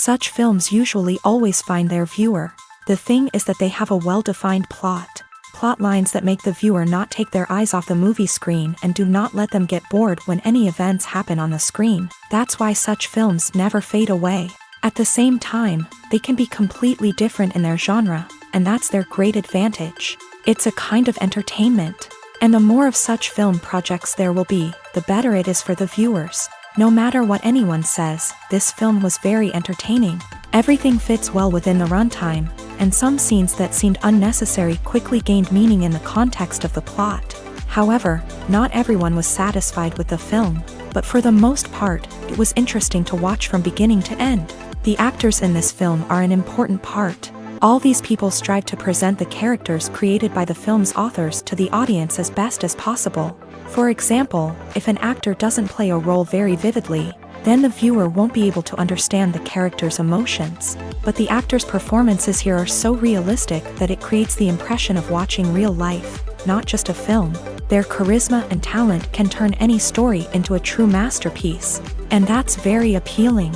Such films usually always find their viewer. The thing is that they have a well-defined plot. Plot lines that make the viewer not take their eyes off the movie screen and do not let them get bored when any events happen on the screen. That's why such films never fade away. At the same time, they can be completely different in their genre, and that's their great advantage. It's a kind of entertainment. And the more of such film projects there will be, the better it is for the viewers. No matter what anyone says, this film was very entertaining. Everything fits well within the runtime, and some scenes that seemed unnecessary quickly gained meaning in the context of the plot. However, not everyone was satisfied with the film, but for the most part, it was interesting to watch from beginning to end. The actors in this film are an important part. All these people strive to present the characters created by the film's authors to the audience as best as possible. For example, if an actor doesn't play a role very vividly, then the viewer won't be able to understand the character's emotions. But the actors' performances here are so realistic that it creates the impression of watching real life, not just a film. Their charisma and talent can turn any story into a true masterpiece, and that's very appealing.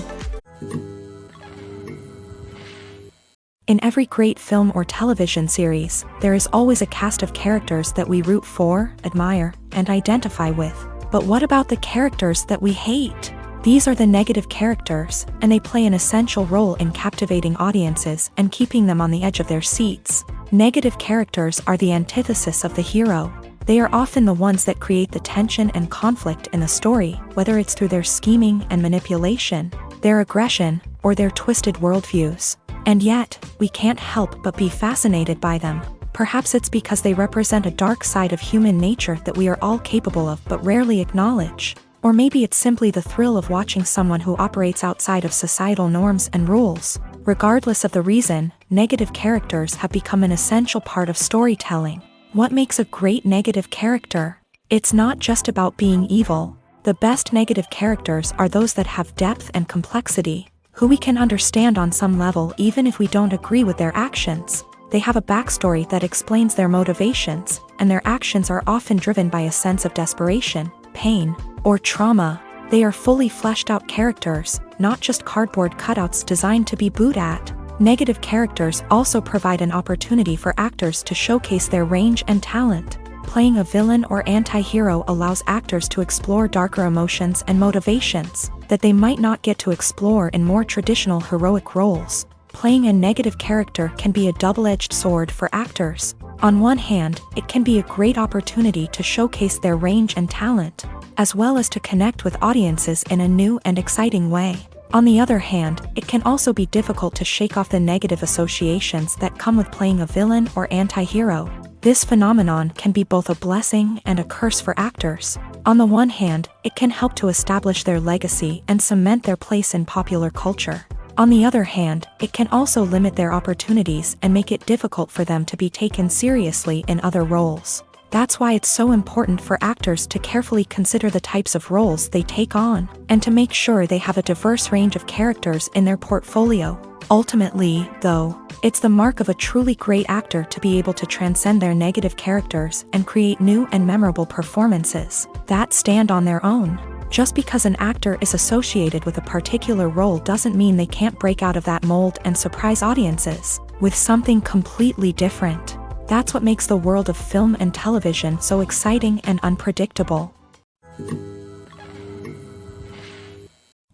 In every great film or television series, there is always a cast of characters that we root for, admire, and identify with. But what about the characters that we hate? These are the negative characters, and they play an essential role in captivating audiences and keeping them on the edge of their seats. Negative characters are the antithesis of the hero. They are often the ones that create the tension and conflict in the story, whether it's through their scheming and manipulation, their aggression, or their twisted worldviews. And yet, we can't help but be fascinated by them. Perhaps it's because they represent a dark side of human nature that we are all capable of but rarely acknowledge. Or maybe it's simply the thrill of watching someone who operates outside of societal norms and rules. Regardless of the reason, negative characters have become an essential part of storytelling. What makes a great negative character? It's not just about being evil. The best negative characters are those that have depth and complexity, who we can understand on some level even if we don't agree with their actions. They have a backstory that explains their motivations, and their actions are often driven by a sense of desperation, pain, or trauma. They are fully fleshed out characters, not just cardboard cutouts designed to be booed at. Negative characters also provide an opportunity for actors to showcase their range and talent. Playing a villain or anti-hero allows actors to explore darker emotions and motivations that they might not get to explore in more traditional heroic roles. Playing a negative character can be a double-edged sword for actors. On one hand, it can be a great opportunity to showcase their range and talent, as well as to connect with audiences in a new and exciting way. On the other hand, it can also be difficult to shake off the negative associations that come with playing a villain or anti-hero. This phenomenon can be both a blessing and a curse for actors. On the one hand, it can help to establish their legacy and cement their place in popular culture. On the other hand, it can also limit their opportunities and make it difficult for them to be taken seriously in other roles. That's why it's so important for actors to carefully consider the types of roles they take on, and to make sure they have a diverse range of characters in their portfolio. Ultimately, though, it's the mark of a truly great actor to be able to transcend their negative characters and create new and memorable performances that stand on their own. Just because an actor is associated with a particular role doesn't mean they can't break out of that mold and surprise audiences with something completely different. That's what makes the world of film and television so exciting and unpredictable.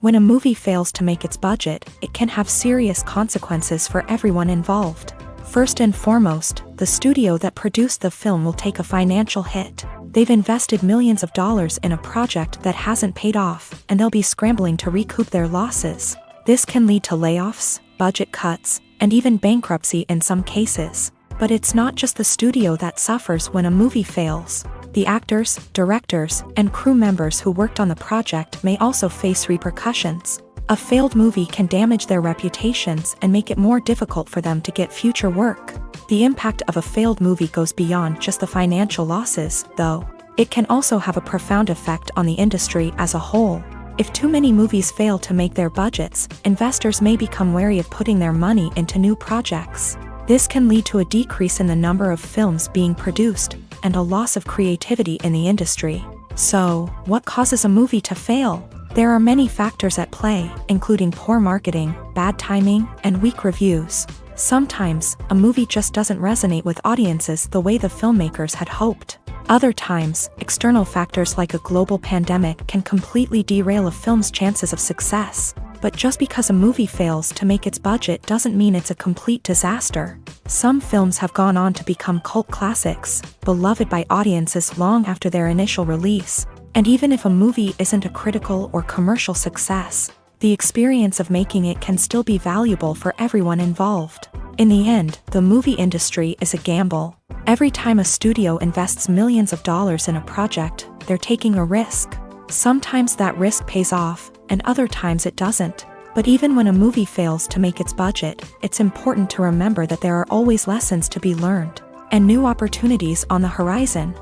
When a movie fails to make its budget, it can have serious consequences for everyone involved. First and foremost, the studio that produced the film will take a financial hit. They've invested millions of dollars in a project that hasn't paid off, and they'll be scrambling to recoup their losses. This can lead to layoffs, budget cuts, and even bankruptcy in some cases. But it's not just the studio that suffers when a movie fails. The actors, directors, and crew members who worked on the project may also face repercussions. A failed movie can damage their reputations and make it more difficult for them to get future work. The impact of a failed movie goes beyond just the financial losses, though. It can also have a profound effect on the industry as a whole. If too many movies fail to make their budgets, investors may become wary of putting their money into new projects. This can lead to a decrease in the number of films being produced, and a loss of creativity in the industry. So, what causes a movie to fail? There are many factors at play, including poor marketing, bad timing, and weak reviews. Sometimes, a movie just doesn't resonate with audiences the way the filmmakers had hoped. Other times, external factors like a global pandemic can completely derail a film's chances of success. But just because a movie fails to make its budget doesn't mean it's a complete disaster. Some films have gone on to become cult classics, beloved by audiences long after their initial release. And even if a movie isn't a critical or commercial success, the experience of making it can still be valuable for everyone involved. In the end, the movie industry is a gamble. Every time a studio invests millions of dollars in a project, they're taking a risk. Sometimes that risk pays off, and other times it doesn't. But even when a movie fails to make its budget, it's important to remember that there are always lessons to be learned, and new opportunities on the horizon.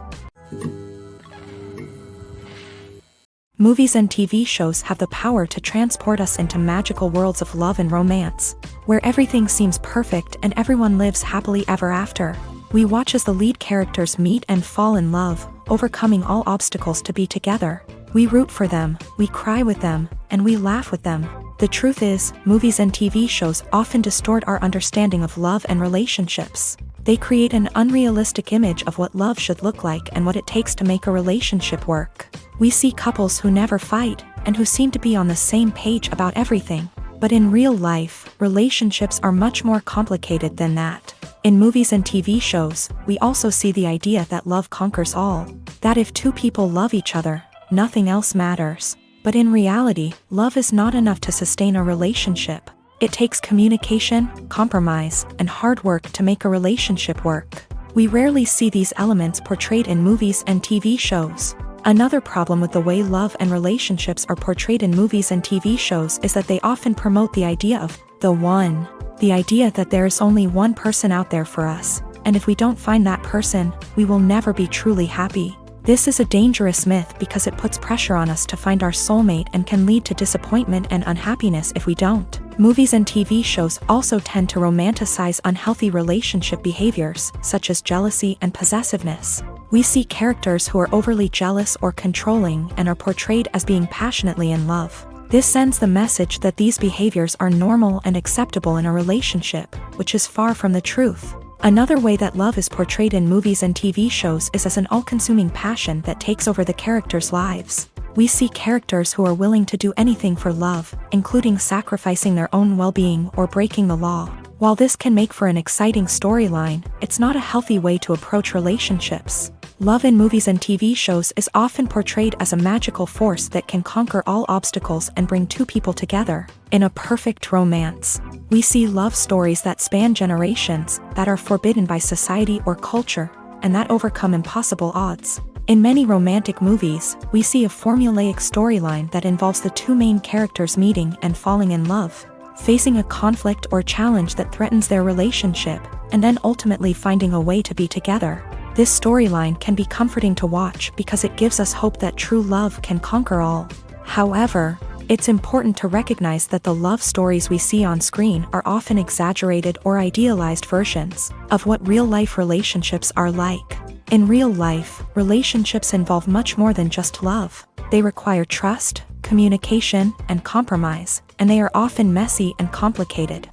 Movies and TV shows have the power to transport us into magical worlds of love and romance, where everything seems perfect and everyone lives happily ever after. We watch as the lead characters meet and fall in love, overcoming all obstacles to be together. We root for them, we cry with them, and we laugh with them. The truth is, movies and TV shows often distort our understanding of love and relationships. They create an unrealistic image of what love should look like and what it takes to make a relationship work. We see couples who never fight, and who seem to be on the same page about everything. But in real life, relationships are much more complicated than that. In movies and TV shows, we also see the idea that love conquers all. That if two people love each other, nothing else matters. But in reality, love is not enough to sustain a relationship. It takes communication, compromise, and hard work to make a relationship work. We rarely see these elements portrayed in movies and TV shows. Another problem with the way love and relationships are portrayed in movies and TV shows is that they often promote the idea of the one. The idea that there is only one person out there for us, and if we don't find that person, we will never be truly happy. This is a dangerous myth because it puts pressure on us to find our soulmate and can lead to disappointment and unhappiness if we don't. Movies and TV shows also tend to romanticize unhealthy relationship behaviors, such as jealousy and possessiveness. We see characters who are overly jealous or controlling and are portrayed as being passionately in love. This sends the message that these behaviors are normal and acceptable in a relationship, which is far from the truth. Another way that love is portrayed in movies and TV shows is as an all-consuming passion that takes over the characters' lives. We see characters who are willing to do anything for love, including sacrificing their own well-being or breaking the law. While this can make for an exciting storyline, it's not a healthy way to approach relationships. Love in movies and TV shows is often portrayed as a magical force that can conquer all obstacles and bring two people together in a perfect romance. We see love stories that span generations, that are forbidden by society or culture, and that overcome impossible odds. In many romantic movies, we see a formulaic storyline that involves the two main characters meeting and falling in love, facing a conflict or challenge that threatens their relationship, and then ultimately finding a way to be together. This storyline can be comforting to watch because it gives us hope that true love can conquer all. However, it's important to recognize that the love stories we see on screen are often exaggerated or idealized versions of what real-life relationships are like. In real life, relationships involve much more than just love. They require trust, communication, and compromise, and they are often messy and complicated.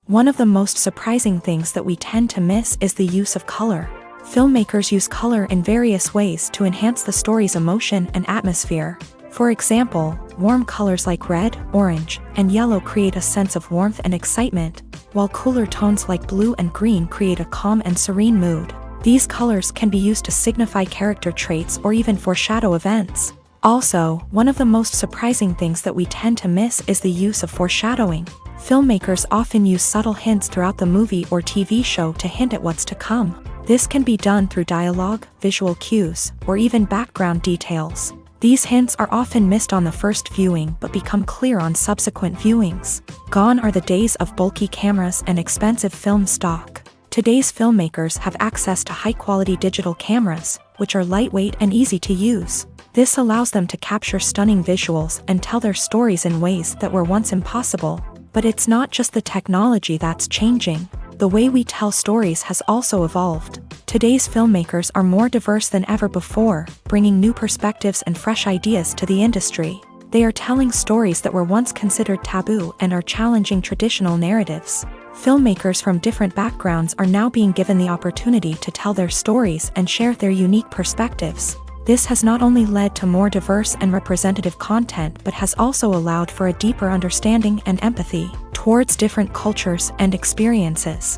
One of the most surprising things that we tend to miss is the use of color. Filmmakers use color in various ways to enhance the story's emotion and atmosphere. For example, warm colors like red, orange, and yellow create a sense of warmth and excitement, while cooler tones like blue and green create a calm and serene mood. These colors can be used to signify character traits or even foreshadow events. Also, one of the most surprising things that we tend to miss is the use of foreshadowing. Filmmakers often use subtle hints throughout the movie or TV show to hint at what's to come. This can be done through dialogue, visual cues, or even background details. These hints are often missed on the first viewing but become clear on subsequent viewings. Gone are the days of bulky cameras and expensive film stock. Today's filmmakers have access to high-quality digital cameras, which are lightweight and easy to use. This allows them to capture stunning visuals and tell their stories in ways that were once impossible. But it's not just the technology that's changing. The way we tell stories has also evolved. Today's filmmakers are more diverse than ever before, bringing new perspectives and fresh ideas to the industry. They are telling stories that were once considered taboo and are challenging traditional narratives. Filmmakers from different backgrounds are now being given the opportunity to tell their stories and share their unique perspectives. This has not only led to more diverse and representative content but has also allowed for a deeper understanding and empathy towards different cultures and experiences.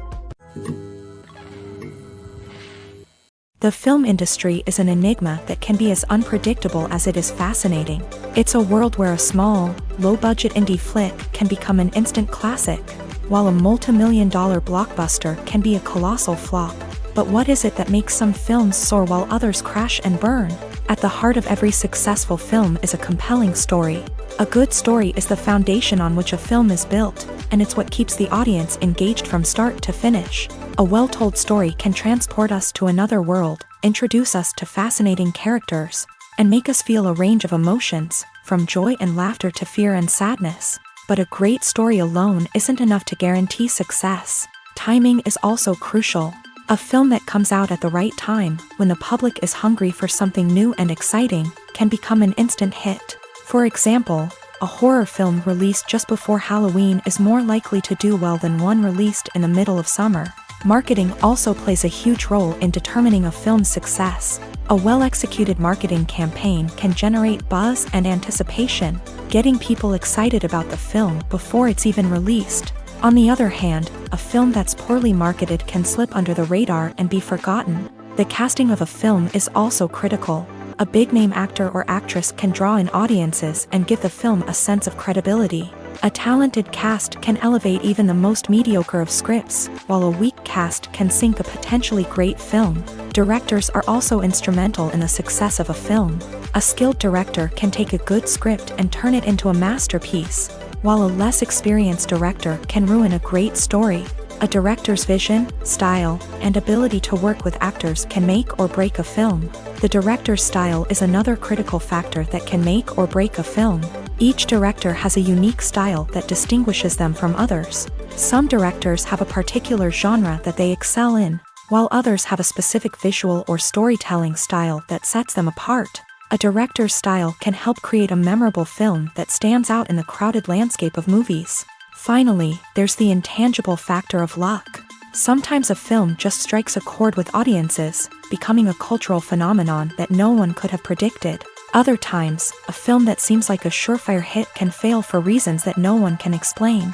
The film industry is an enigma that can be as unpredictable as it is fascinating. It's a world where a small, low-budget indie flick can become an instant classic, while a multi-million-dollar blockbuster can be a colossal flop. But what is it that makes some films soar while others crash and burn? At the heart of every successful film is a compelling story. A good story is the foundation on which a film is built, and it's what keeps the audience engaged from start to finish. A well-told story can transport us to another world, introduce us to fascinating characters, and make us feel a range of emotions, from joy and laughter to fear and sadness. But a great story alone isn't enough to guarantee success. Timing is also crucial. A film that comes out at the right time, when the public is hungry for something new and exciting, can become an instant hit. For example, a horror film released just before Halloween is more likely to do well than one released in the middle of summer. Marketing also plays a huge role in determining a film's success. A well-executed marketing campaign can generate buzz and anticipation, getting people excited about the film before it's even released. On the other hand, a film that's poorly marketed can slip under the radar and be forgotten. The casting of a film is also critical. A big-name actor or actress can draw in audiences and give the film a sense of credibility. A talented cast can elevate even the most mediocre of scripts, while a weak cast can sink a potentially great film. Directors are also instrumental in the success of a film. A skilled director can take a good script and turn it into a masterpiece, while a less experienced director can ruin a great story. A director's vision, style, and ability to work with actors can make or break a film. The director's style is another critical factor that can make or break a film. Each director has a unique style that distinguishes them from others. Some directors have a particular genre that they excel in, while others have a specific visual or storytelling style that sets them apart. A director's style can help create a memorable film that stands out in the crowded landscape of movies. Finally, there's the intangible factor of luck. Sometimes a film just strikes a chord with audiences, becoming a cultural phenomenon that no one could have predicted. Other times, a film that seems like a surefire hit can fail for reasons that no one can explain.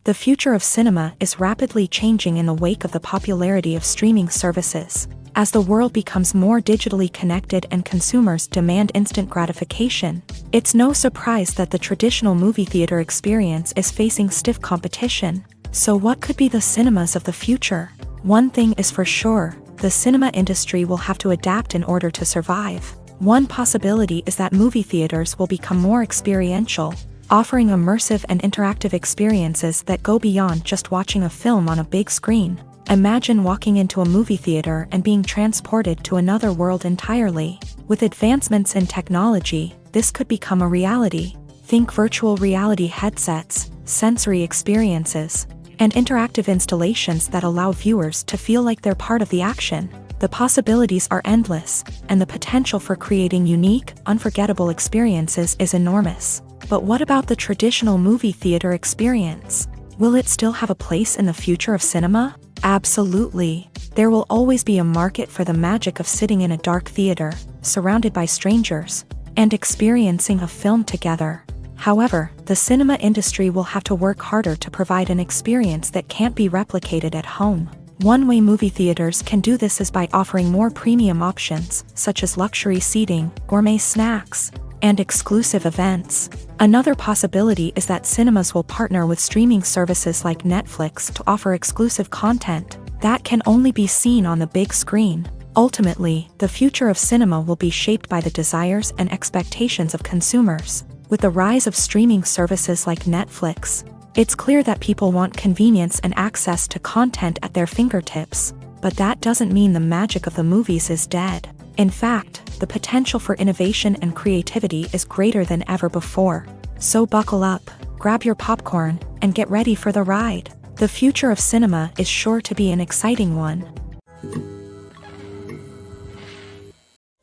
The future of cinema is rapidly changing in the wake of the popularity of streaming services. As the world becomes more digitally connected and consumers demand instant gratification, it's no surprise that the traditional movie theater experience is facing stiff competition. So what could be the cinemas of the future? One thing is for sure, the cinema industry will have to adapt in order to survive. One possibility is that movie theaters will become more experiential, offering immersive and interactive experiences that go beyond just watching a film on a big screen. Imagine walking into a movie theater and being transported to another world entirely. With advancements in technology, this could become a reality. Think virtual reality headsets, sensory experiences, and interactive installations that allow viewers to feel like they're part of the action. The possibilities are endless, and the potential for creating unique, unforgettable experiences is enormous. But what about the traditional movie theater experience? Will it still have a place in the future of cinema? Absolutely. There will always be a market for the magic of sitting in a dark theater, surrounded by strangers, and experiencing a film together. However, the cinema industry will have to work harder to provide an experience that can't be replicated at home. One way movie theaters can do this is by offering more premium options, such as luxury seating, gourmet snacks, and exclusive events. Another possibility is that cinemas will partner with streaming services like Netflix to offer exclusive content that can only be seen on the big screen. Ultimately, the future of cinema will be shaped by the desires and expectations of consumers. With the rise of streaming services like Netflix, it's clear that people want convenience and access to content at their fingertips. But that doesn't mean the magic of the movies is dead. In fact, the potential for innovation and creativity is greater than ever before. So buckle up, grab your popcorn, and get ready for the ride. The future of cinema is sure to be an exciting one.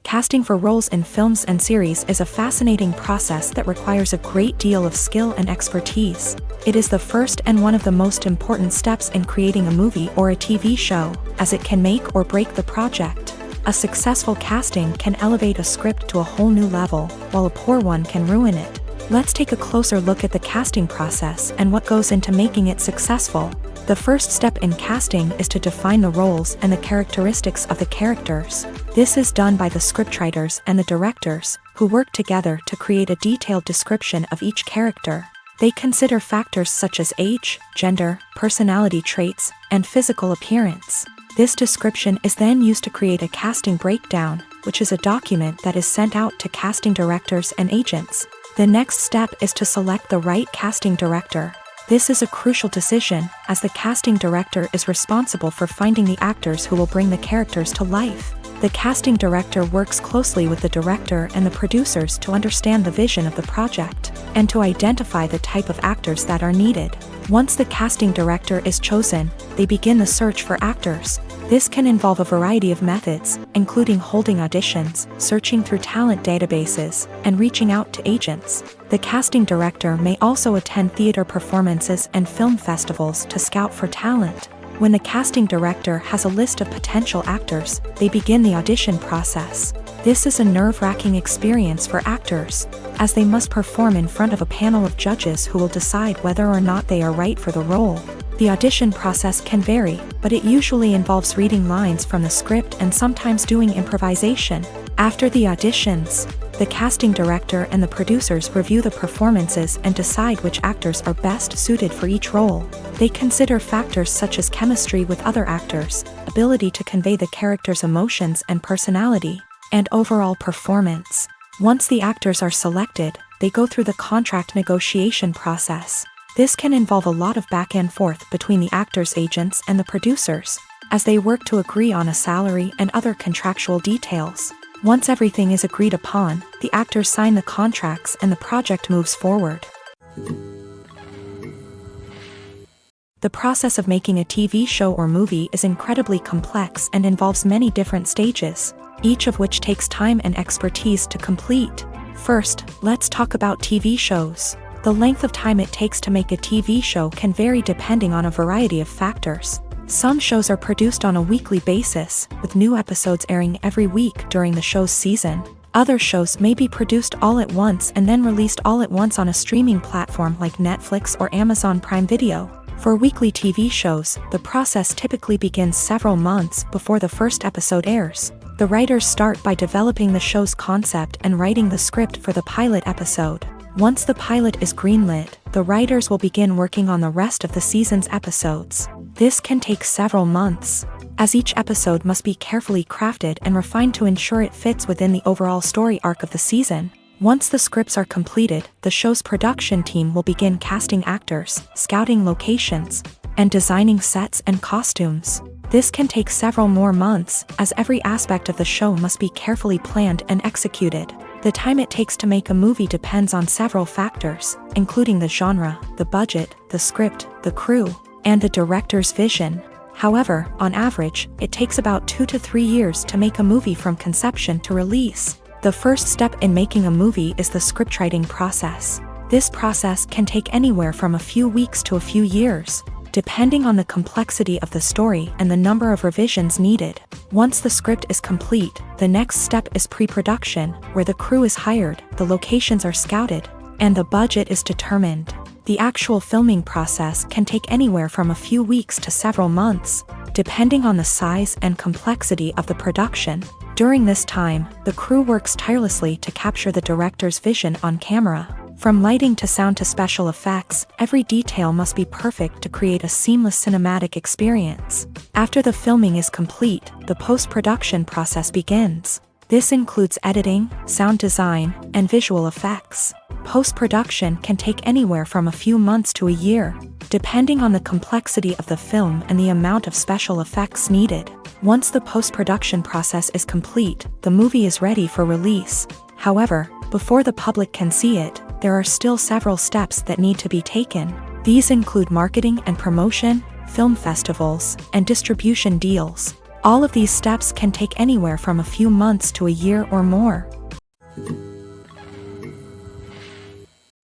Casting for roles in films and series is a fascinating process that requires a great deal of skill and expertise. It is the first and one of the most important steps in creating a movie or a TV show, as it can make or break the project. A successful casting can elevate a script to a whole new level, while a poor one can ruin it. Let's take a closer look at the casting process and what goes into making it successful. The first step in casting is to define the roles and the characteristics of the characters. This is done by the scriptwriters and the directors, who work together to create a detailed description of each character. They consider factors such as age, gender, personality traits, and physical appearance. This description is then used to create a casting breakdown, which is a document that is sent out to casting directors and agents. The next step is to select the right casting director. This is a crucial decision, as the casting director is responsible for finding the actors who will bring the characters to life. The casting director works closely with the director and the producers to understand the vision of the project, and to identify the type of actors that are needed. Once the casting director is chosen, they begin the search for actors. This can involve a variety of methods, including holding auditions, searching through talent databases, and reaching out to agents. The casting director may also attend theater performances and film festivals to scout for talent. When the casting director has a list of potential actors, they begin the audition process. This is a nerve-wracking experience for actors, as they must perform in front of a panel of judges who will decide whether or not they are right for the role. The audition process can vary, but it usually involves reading lines from the script and sometimes doing improvisation. After the auditions, the casting director and the producers review the performances and decide which actors are best suited for each role. They consider factors such as chemistry with other actors, ability to convey the character's emotions and personality, and overall performance. Once the actors are selected, they go through the contract negotiation process. This can involve a lot of back and forth between the actors' agents and the producers, as they work to agree on a salary and other contractual details. Once everything is agreed upon, the actors sign the contracts and the project moves forward. The process of making a TV show or movie is incredibly complex and involves many different stages, each of which takes time and expertise to complete. First, let's talk about TV shows. The length of time it takes to make a TV show can vary depending on a variety of factors. Some shows are produced on a weekly basis, with new episodes airing every week during the show's season. Other shows may be produced all at once and then released all at once on a streaming platform like Netflix or Amazon Prime Video. For weekly TV shows, the process typically begins several months before the first episode airs. The writers start by developing the show's concept and writing the script for the pilot episode. Once the pilot is greenlit, the writers will begin working on the rest of the season's episodes. This can take several months, as each episode must be carefully crafted and refined to ensure it fits within the overall story arc of the season. Once the scripts are completed, the show's production team will begin casting actors, scouting locations, and designing sets and costumes. This can take several more months, as every aspect of the show must be carefully planned and executed. The time it takes to make a movie depends on several factors, including the genre, the budget, the script, the crew, and the director's vision. However, on average, it takes about 2 to 3 years to make a movie from conception to release. The first step in making a movie is the scriptwriting process. This process can take anywhere from a few weeks to a few years, depending on the complexity of the story and the number of revisions needed. Once the script is complete, the next step is pre-production, where the crew is hired, the locations are scouted, and the budget is determined. The actual filming process can take anywhere from a few weeks to several months, depending on the size and complexity of the production. During this time, the crew works tirelessly to capture the director's vision on camera. From lighting to sound to special effects, every detail must be perfect to create a seamless cinematic experience. After the filming is complete, the post-production process begins. This includes editing, sound design, and visual effects. Post-production can take anywhere from a few months to a year, depending on the complexity of the film and the amount of special effects needed. Once the post-production process is complete, the movie is ready for release. However, before the public can see it, there are still several steps that need to be taken. These include marketing and promotion, film festivals, and distribution deals. All of these steps can take anywhere from a few months to a year or more.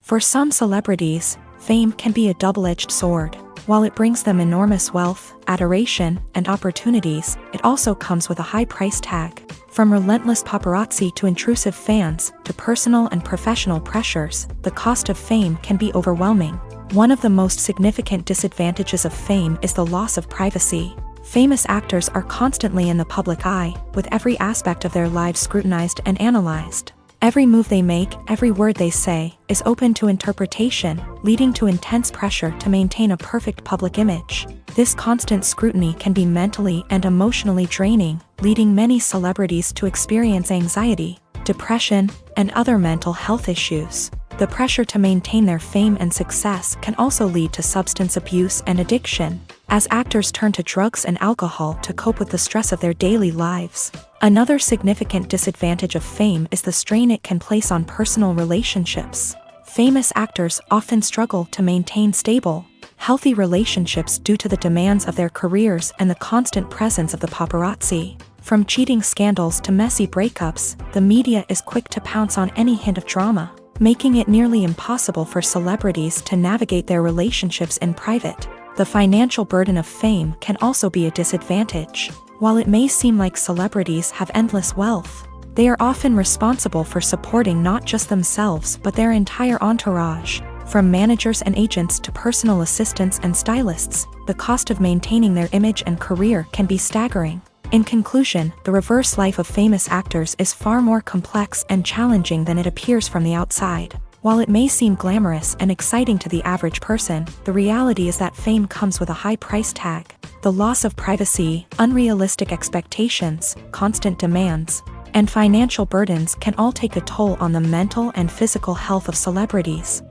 For some celebrities, fame can be a double-edged sword. While it brings them enormous wealth, adoration, and opportunities, it also comes with a high price tag. From relentless paparazzi to intrusive fans, to personal and professional pressures, the cost of fame can be overwhelming. One of the most significant disadvantages of fame is the loss of privacy. Famous actors are constantly in the public eye, with every aspect of their lives scrutinized and analyzed. Every move they make, every word they say, is open to interpretation, leading to intense pressure to maintain a perfect public image. This constant scrutiny can be mentally and emotionally draining, leading many celebrities to experience anxiety, depression, and other mental health issues. The pressure to maintain their fame and success can also lead to substance abuse and addiction, as actors turn to drugs and alcohol to cope with the stress of their daily lives. Another significant disadvantage of fame is the strain it can place on personal relationships. Famous actors often struggle to maintain stable, healthy relationships due to the demands of their careers and the constant presence of the paparazzi. From cheating scandals to messy breakups, the media is quick to pounce on any hint of drama, making it nearly impossible for celebrities to navigate their relationships in private. The financial burden of fame can also be a disadvantage. While it may seem like celebrities have endless wealth, they are often responsible for supporting not just themselves but their entire entourage. From managers and agents to personal assistants and stylists, the cost of maintaining their image and career can be staggering. In conclusion, the reverse life of famous actors is far more complex and challenging than it appears from the outside. While it may seem glamorous and exciting to the average person, the reality is that fame comes with a high price tag. The loss of privacy, unrealistic expectations, constant demands, and financial burdens can all take a toll on the mental and physical health of celebrities.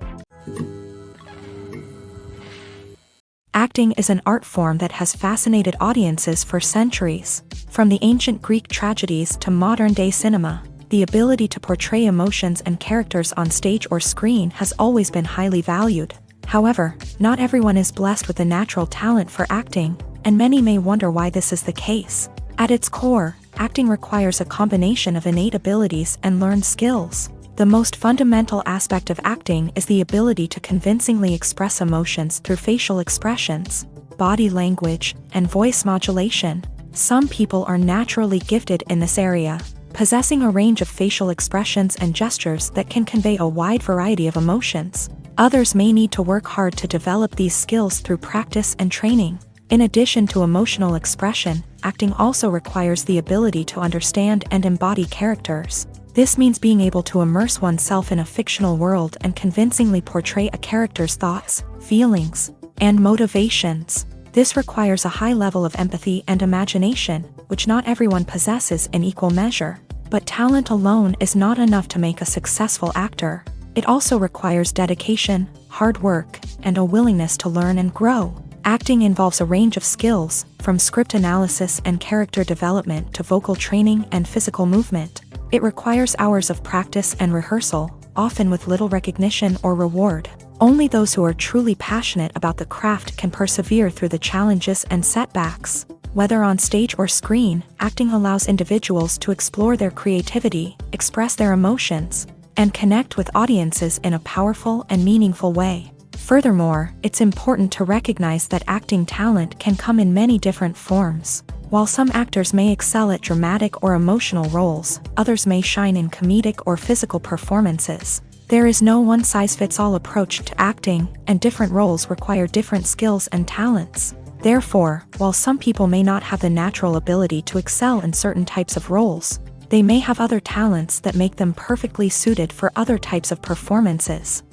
Acting is an art form that has fascinated audiences for centuries. From the ancient Greek tragedies to modern-day cinema, the ability to portray emotions and characters on stage or screen has always been highly valued. However, not everyone is blessed with the natural talent for acting, and many may wonder why this is the case. At its core, acting requires a combination of innate abilities and learned skills. The most fundamental aspect of acting is the ability to convincingly express emotions through facial expressions, body language, and voice modulation. Some people are naturally gifted in this area, possessing a range of facial expressions and gestures that can convey a wide variety of emotions. Others may need to work hard to develop these skills through practice and training. In addition to emotional expression, acting also requires the ability to understand and embody characters. This means being able to immerse oneself in a fictional world and convincingly portray a character's thoughts, feelings, and motivations. This requires a high level of empathy and imagination, which not everyone possesses in equal measure. But talent alone is not enough to make a successful actor. It also requires dedication, hard work, and a willingness to learn and grow. Acting involves a range of skills, from script analysis and character development to vocal training and physical movement. It requires hours of practice and rehearsal, often with little recognition or reward. Only those who are truly passionate about the craft can persevere through the challenges and setbacks. Whether on stage or screen, acting allows individuals to explore their creativity, express their emotions, and connect with audiences in a powerful and meaningful way. Furthermore, it's important to recognize that acting talent can come in many different forms. While some actors may excel at dramatic or emotional roles, others may shine in comedic or physical performances. There is no one-size-fits-all approach to acting, and different roles require different skills and talents. Therefore, while some people may not have the natural ability to excel in certain types of roles, they may have other talents that make them perfectly suited for other types of performances.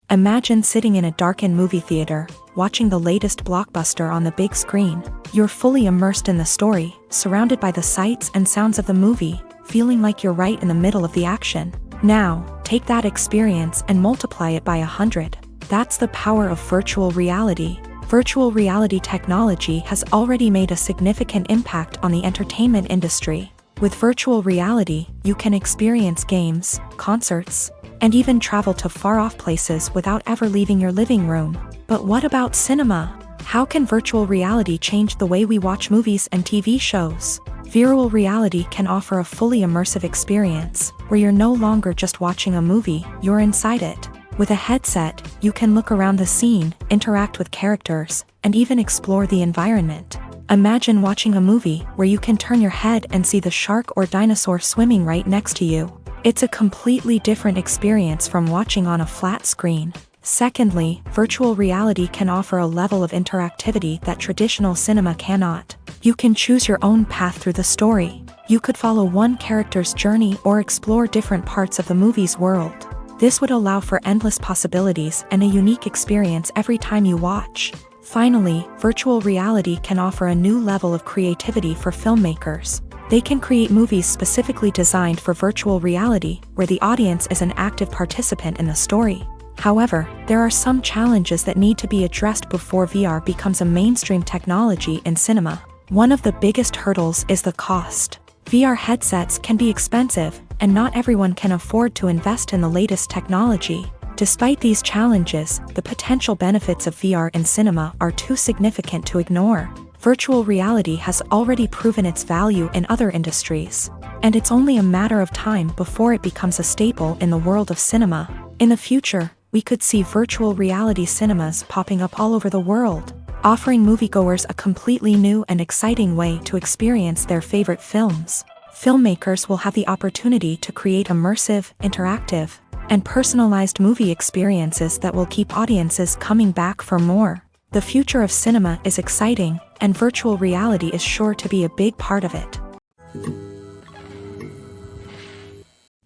Imagine sitting in a darkened movie theater, watching the latest blockbuster on the big screen. You're fully immersed in the story, surrounded by the sights and sounds of the movie, feeling like you're right in the middle of the action. Now, take that experience and multiply it by 100. That's the power of virtual reality. Virtual reality technology has already made a significant impact on the entertainment industry. With virtual reality, you can experience games, concerts, and even travel to far-off places without ever leaving your living room. But what about cinema? How can virtual reality change the way we watch movies and TV shows? Virtual reality can offer a fully immersive experience, where you're no longer just watching a movie, you're inside it. With a headset, you can look around the scene, interact with characters, and even explore the environment. Imagine watching a movie where you can turn your head and see the shark or dinosaur swimming right next to you. It's a completely different experience from watching on a flat screen. Secondly, virtual reality can offer a level of interactivity that traditional cinema cannot. You can choose your own path through the story. You could follow one character's journey or explore different parts of the movie's world. This would allow for endless possibilities and a unique experience every time you watch. Finally, virtual reality can offer a new level of creativity for filmmakers. They can create movies specifically designed for virtual reality, where the audience is an active participant in the story. However, there are some challenges that need to be addressed before VR becomes a mainstream technology in cinema. One of the biggest hurdles is the cost. VR headsets can be expensive, and not everyone can afford to invest in the latest technology. Despite these challenges, the potential benefits of VR in cinema are too significant to ignore. Virtual reality has already proven its value in other industries, and it's only a matter of time before it becomes a staple in the world of cinema. In the future, we could see virtual reality cinemas popping up all over the world, offering moviegoers a completely new and exciting way to experience their favorite films. Filmmakers will have the opportunity to create immersive, interactive, and personalized movie experiences that will keep audiences coming back for more. The future of cinema is exciting, and virtual reality is sure to be a big part of it.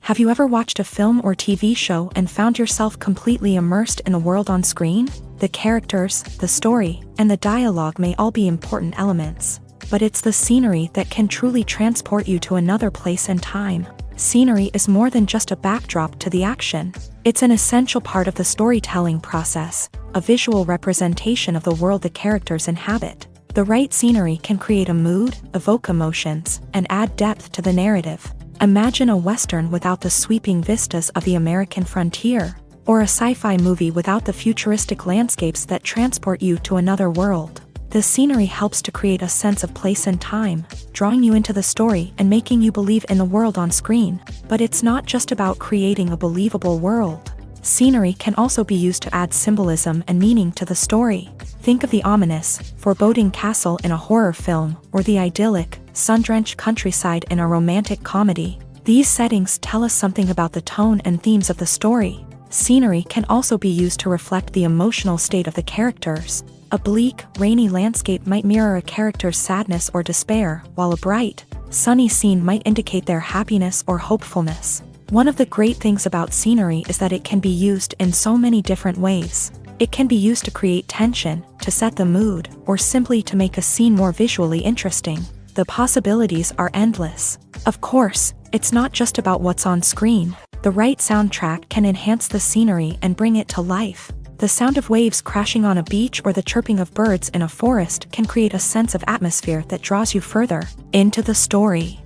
Have you ever watched a film or TV show and found yourself completely immersed in the world on screen? The characters, the story, and the dialogue may all be important elements, but it's the scenery that can truly transport you to another place and time. Scenery is more than just a backdrop to the action. It's an essential part of the storytelling process, a visual representation of the world the characters inhabit. The right scenery can create a mood, evoke emotions, and add depth to the narrative. Imagine a Western without the sweeping vistas of the American frontier, or a sci-fi movie without the futuristic landscapes that transport you to another world. The scenery helps to create a sense of place and time, drawing you into the story and making you believe in the world on screen. But it's not just about creating a believable world. Scenery can also be used to add symbolism and meaning to the story. Think of the ominous, foreboding castle in a horror film, or the idyllic, sun-drenched countryside in a romantic comedy. These settings tell us something about the tone and themes of the story. Scenery can also be used to reflect the emotional state of the characters. A bleak, rainy landscape might mirror a character's sadness or despair, while a bright, sunny scene might indicate their happiness or hopefulness. One of the great things about scenery is that it can be used in so many different ways. It can be used to create tension, to set the mood, or simply to make a scene more visually interesting. The possibilities are endless. Of course, it's not just about what's on screen. The right soundtrack can enhance the scenery and bring it to life. The sound of waves crashing on a beach or the chirping of birds in a forest can create a sense of atmosphere that draws you further into the story.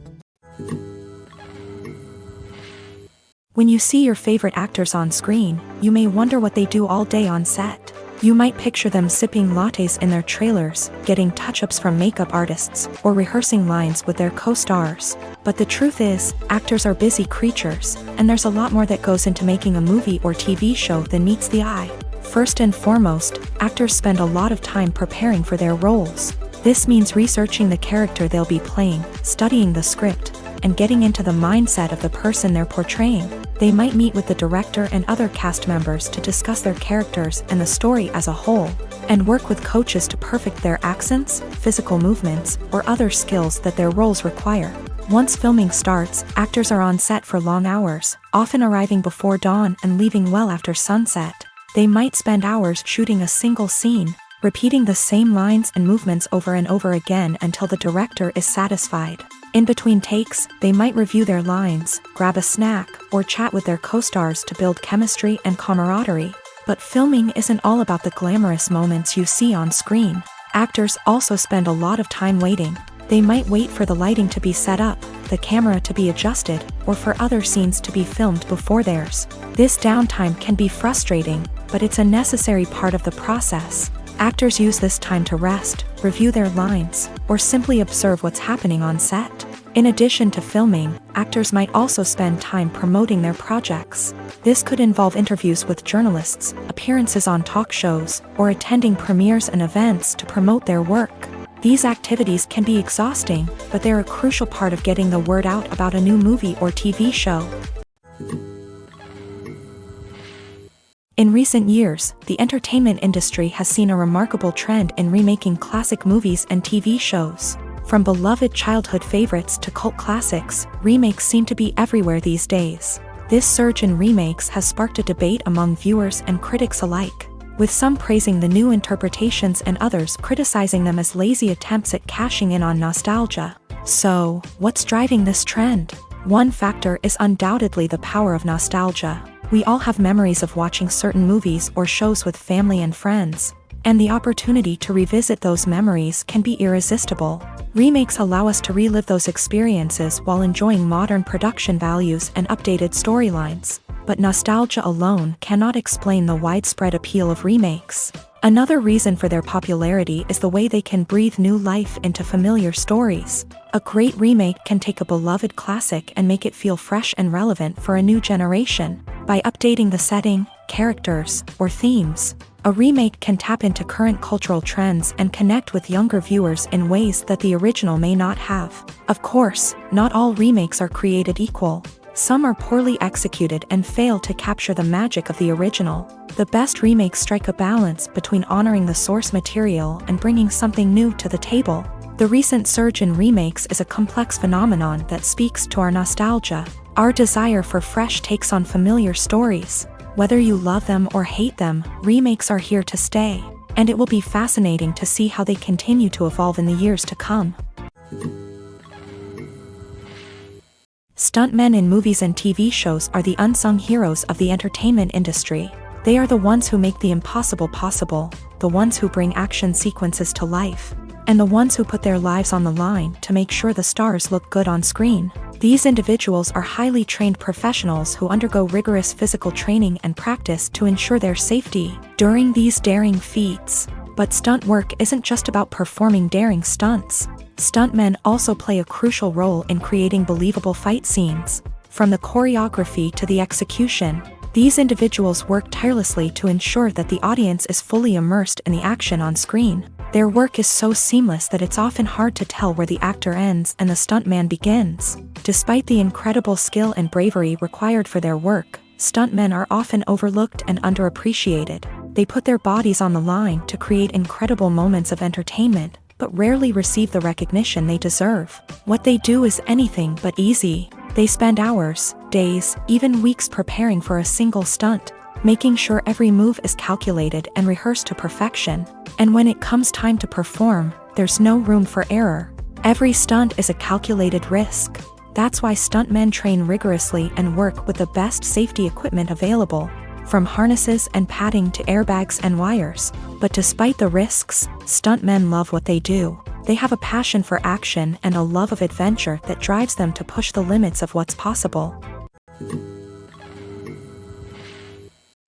When you see your favorite actors on screen, you may wonder what they do all day on set. You might picture them sipping lattes in their trailers, getting touch-ups from makeup artists, or rehearsing lines with their co-stars. But the truth is, actors are busy creatures, and there's a lot more that goes into making a movie or TV show than meets the eye. First and foremost, actors spend a lot of time preparing for their roles. This means researching the character they'll be playing, studying the script, and getting into the mindset of the person they're portraying. They might meet with the director and other cast members to discuss their characters and the story as a whole, and work with coaches to perfect their accents, physical movements, or other skills that their roles require. Once filming starts, actors are on set for long hours, often arriving before dawn and leaving well after sunset. They might spend hours shooting a single scene, repeating the same lines and movements over and over again until the director is satisfied. In between takes, they might review their lines, grab a snack, or chat with their co-stars to build chemistry and camaraderie. But filming isn't all about the glamorous moments you see on screen. Actors also spend a lot of time waiting. They might wait for the lighting to be set up, the camera to be adjusted, or for other scenes to be filmed before theirs. This downtime can be frustrating, but it's a necessary part of the process. Actors use this time to rest, review their lines, or simply observe what's happening on set. In addition to filming, actors might also spend time promoting their projects. This could involve interviews with journalists, appearances on talk shows, or attending premieres and events to promote their work. These activities can be exhausting, but they're a crucial part of getting the word out about a new movie or TV show. In recent years, the entertainment industry has seen a remarkable trend in remaking classic movies and TV shows. From beloved childhood favorites to cult classics, remakes seem to be everywhere these days. This surge in remakes has sparked a debate among viewers and critics alike, with some praising the new interpretations and others criticizing them as lazy attempts at cashing in on nostalgia. So, what's driving this trend? One factor is undoubtedly the power of nostalgia. We all have memories of watching certain movies or shows with family and friends, and the opportunity to revisit those memories can be irresistible. Remakes allow us to relive those experiences while enjoying modern production values and updated storylines. But nostalgia alone cannot explain the widespread appeal of remakes. Another reason for their popularity is the way they can breathe new life into familiar stories. A great remake can take a beloved classic and make it feel fresh and relevant for a new generation. By updating the setting, characters, or themes, a remake can tap into current cultural trends and connect with younger viewers in ways that the original may not have. Of course, not all remakes are created equal. Some are poorly executed and fail to capture the magic of the original. The best remakes strike a balance between honoring the source material and bringing something new to the table. The recent surge in remakes is a complex phenomenon that speaks to our nostalgia, our desire for fresh takes on familiar stories. Whether you love them or hate them, remakes are here to stay, and it will be fascinating to see how they continue to evolve in the years to come. Stuntmen in movies and TV shows are the unsung heroes of the entertainment industry. They are the ones who make the impossible possible, the ones who bring action sequences to life, and the ones who put their lives on the line to make sure the stars look good on screen. These individuals are highly trained professionals who undergo rigorous physical training and practice to ensure their safety during these daring feats. But stunt work isn't just about performing daring stunts. Stuntmen also play a crucial role in creating believable fight scenes. From the choreography to the execution, these individuals work tirelessly to ensure that the audience is fully immersed in the action on screen. Their work is so seamless that it's often hard to tell where the actor ends and the stuntman begins. Despite the incredible skill and bravery required for their work, stuntmen are often overlooked and underappreciated. They put their bodies on the line to create incredible moments of entertainment, but rarely receive the recognition they deserve. What they do is anything but easy. They spend hours, days, even weeks preparing for a single stunt, making sure every move is calculated and rehearsed to perfection. And when it comes time to perform, there's no room for error. Every stunt is a calculated risk. That's why stuntmen train rigorously and work with the best safety equipment available, from harnesses and padding to airbags and wires. But despite the risks, stuntmen love what they do. They have a passion for action and a love of adventure that drives them to push the limits of what's possible.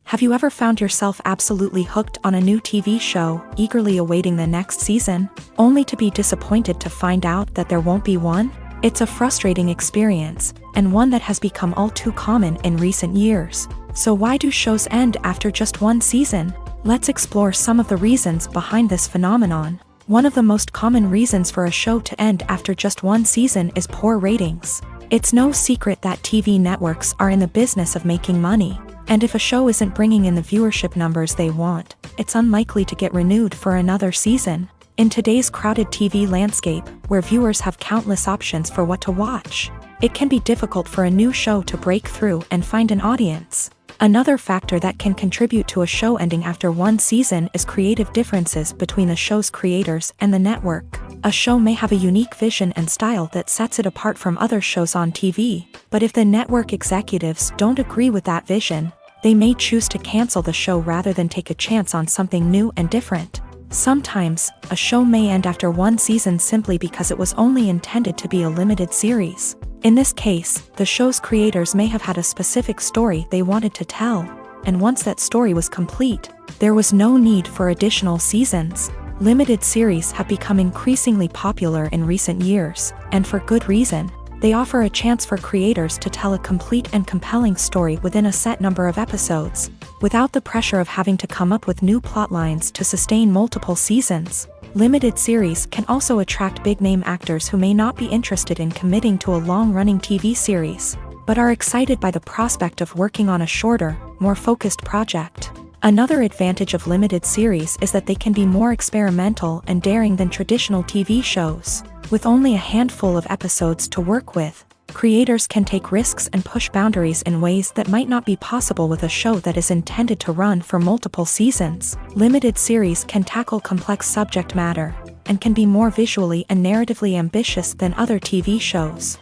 Have you ever found yourself absolutely hooked on a new TV show, eagerly awaiting the next season, only to be disappointed to find out that there won't be one? It's a frustrating experience, and one that has become all too common in recent years. So why do shows end after just one season? Let's explore some of the reasons behind this phenomenon. One of the most common reasons for a show to end after just one season is poor ratings. It's no secret that TV networks are in the business of making money, and if a show isn't bringing in the viewership numbers they want, it's unlikely to get renewed for another season. In today's crowded TV landscape, where viewers have countless options for what to watch, it can be difficult for a new show to break through and find an audience. Another factor that can contribute to a show ending after one season is creative differences between the show's creators and the network. A show may have a unique vision and style that sets it apart from other shows on TV, but if the network executives don't agree with that vision, they may choose to cancel the show rather than take a chance on something new and different. Sometimes, a show may end after one season simply because it was only intended to be a limited series. In this case, the show's creators may have had a specific story they wanted to tell, and once that story was complete, there was no need for additional seasons. Limited series have become increasingly popular in recent years, and for good reason. They offer a chance for creators to tell a complete and compelling story within a set number of episodes, without the pressure of having to come up with new plotlines to sustain multiple seasons. Limited series can also attract big-name actors who may not be interested in committing to a long-running TV series, but are excited by the prospect of working on a shorter, more focused project. Another advantage of limited series is that they can be more experimental and daring than traditional TV shows. With only a handful of episodes to work with, creators can take risks and push boundaries in ways that might not be possible with a show that is intended to run for multiple seasons. Limited series can tackle complex subject matter, and can be more visually and narratively ambitious than other TV shows.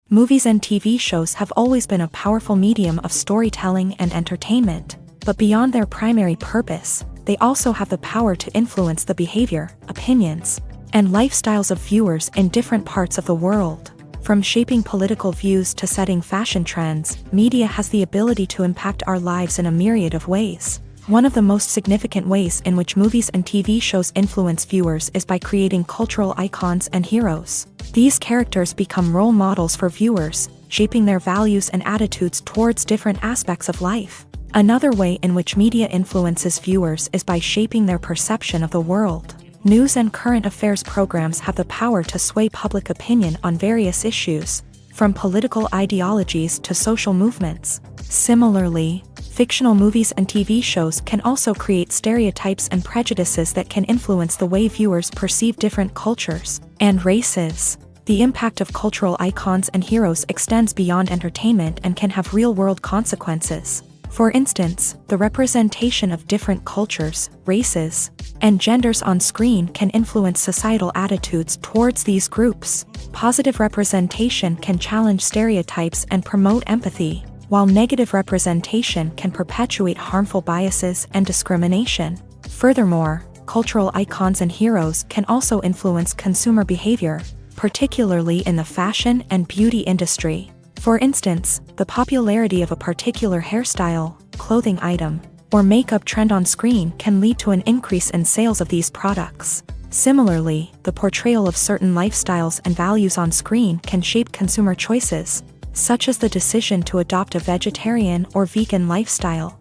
Movies and TV shows have always been a powerful medium of storytelling and entertainment, but beyond their primary purpose, they also have the power to influence the behavior, opinions, and lifestyles of viewers in different parts of the world. From shaping political views to setting fashion trends, media has the ability to impact our lives in a myriad of ways. One of the most significant ways in which movies and TV shows influence viewers is by creating cultural icons and heroes. These characters become role models for viewers, shaping their values and attitudes towards different aspects of life. Another way in which media influences viewers is by shaping their perception of the world. News and current affairs programs have the power to sway public opinion on various issues, from political ideologies to social movements. Similarly, fictional movies and TV shows can also create stereotypes and prejudices that can influence the way viewers perceive different cultures and races. The impact of cultural icons and heroes extends beyond entertainment and can have real-world consequences. For instance, the representation of different cultures, races, and genders on screen can influence societal attitudes towards these groups. Positive representation can challenge stereotypes and promote empathy, while negative representation can perpetuate harmful biases and discrimination. Furthermore, cultural icons and heroes can also influence consumer behavior, particularly in the fashion and beauty industry. For instance, the popularity of a particular hairstyle, clothing item, or makeup trend on screen can lead to an increase in sales of these products. Similarly, the portrayal of certain lifestyles and values on screen can shape consumer choices, such as the decision to adopt a vegetarian or vegan lifestyle.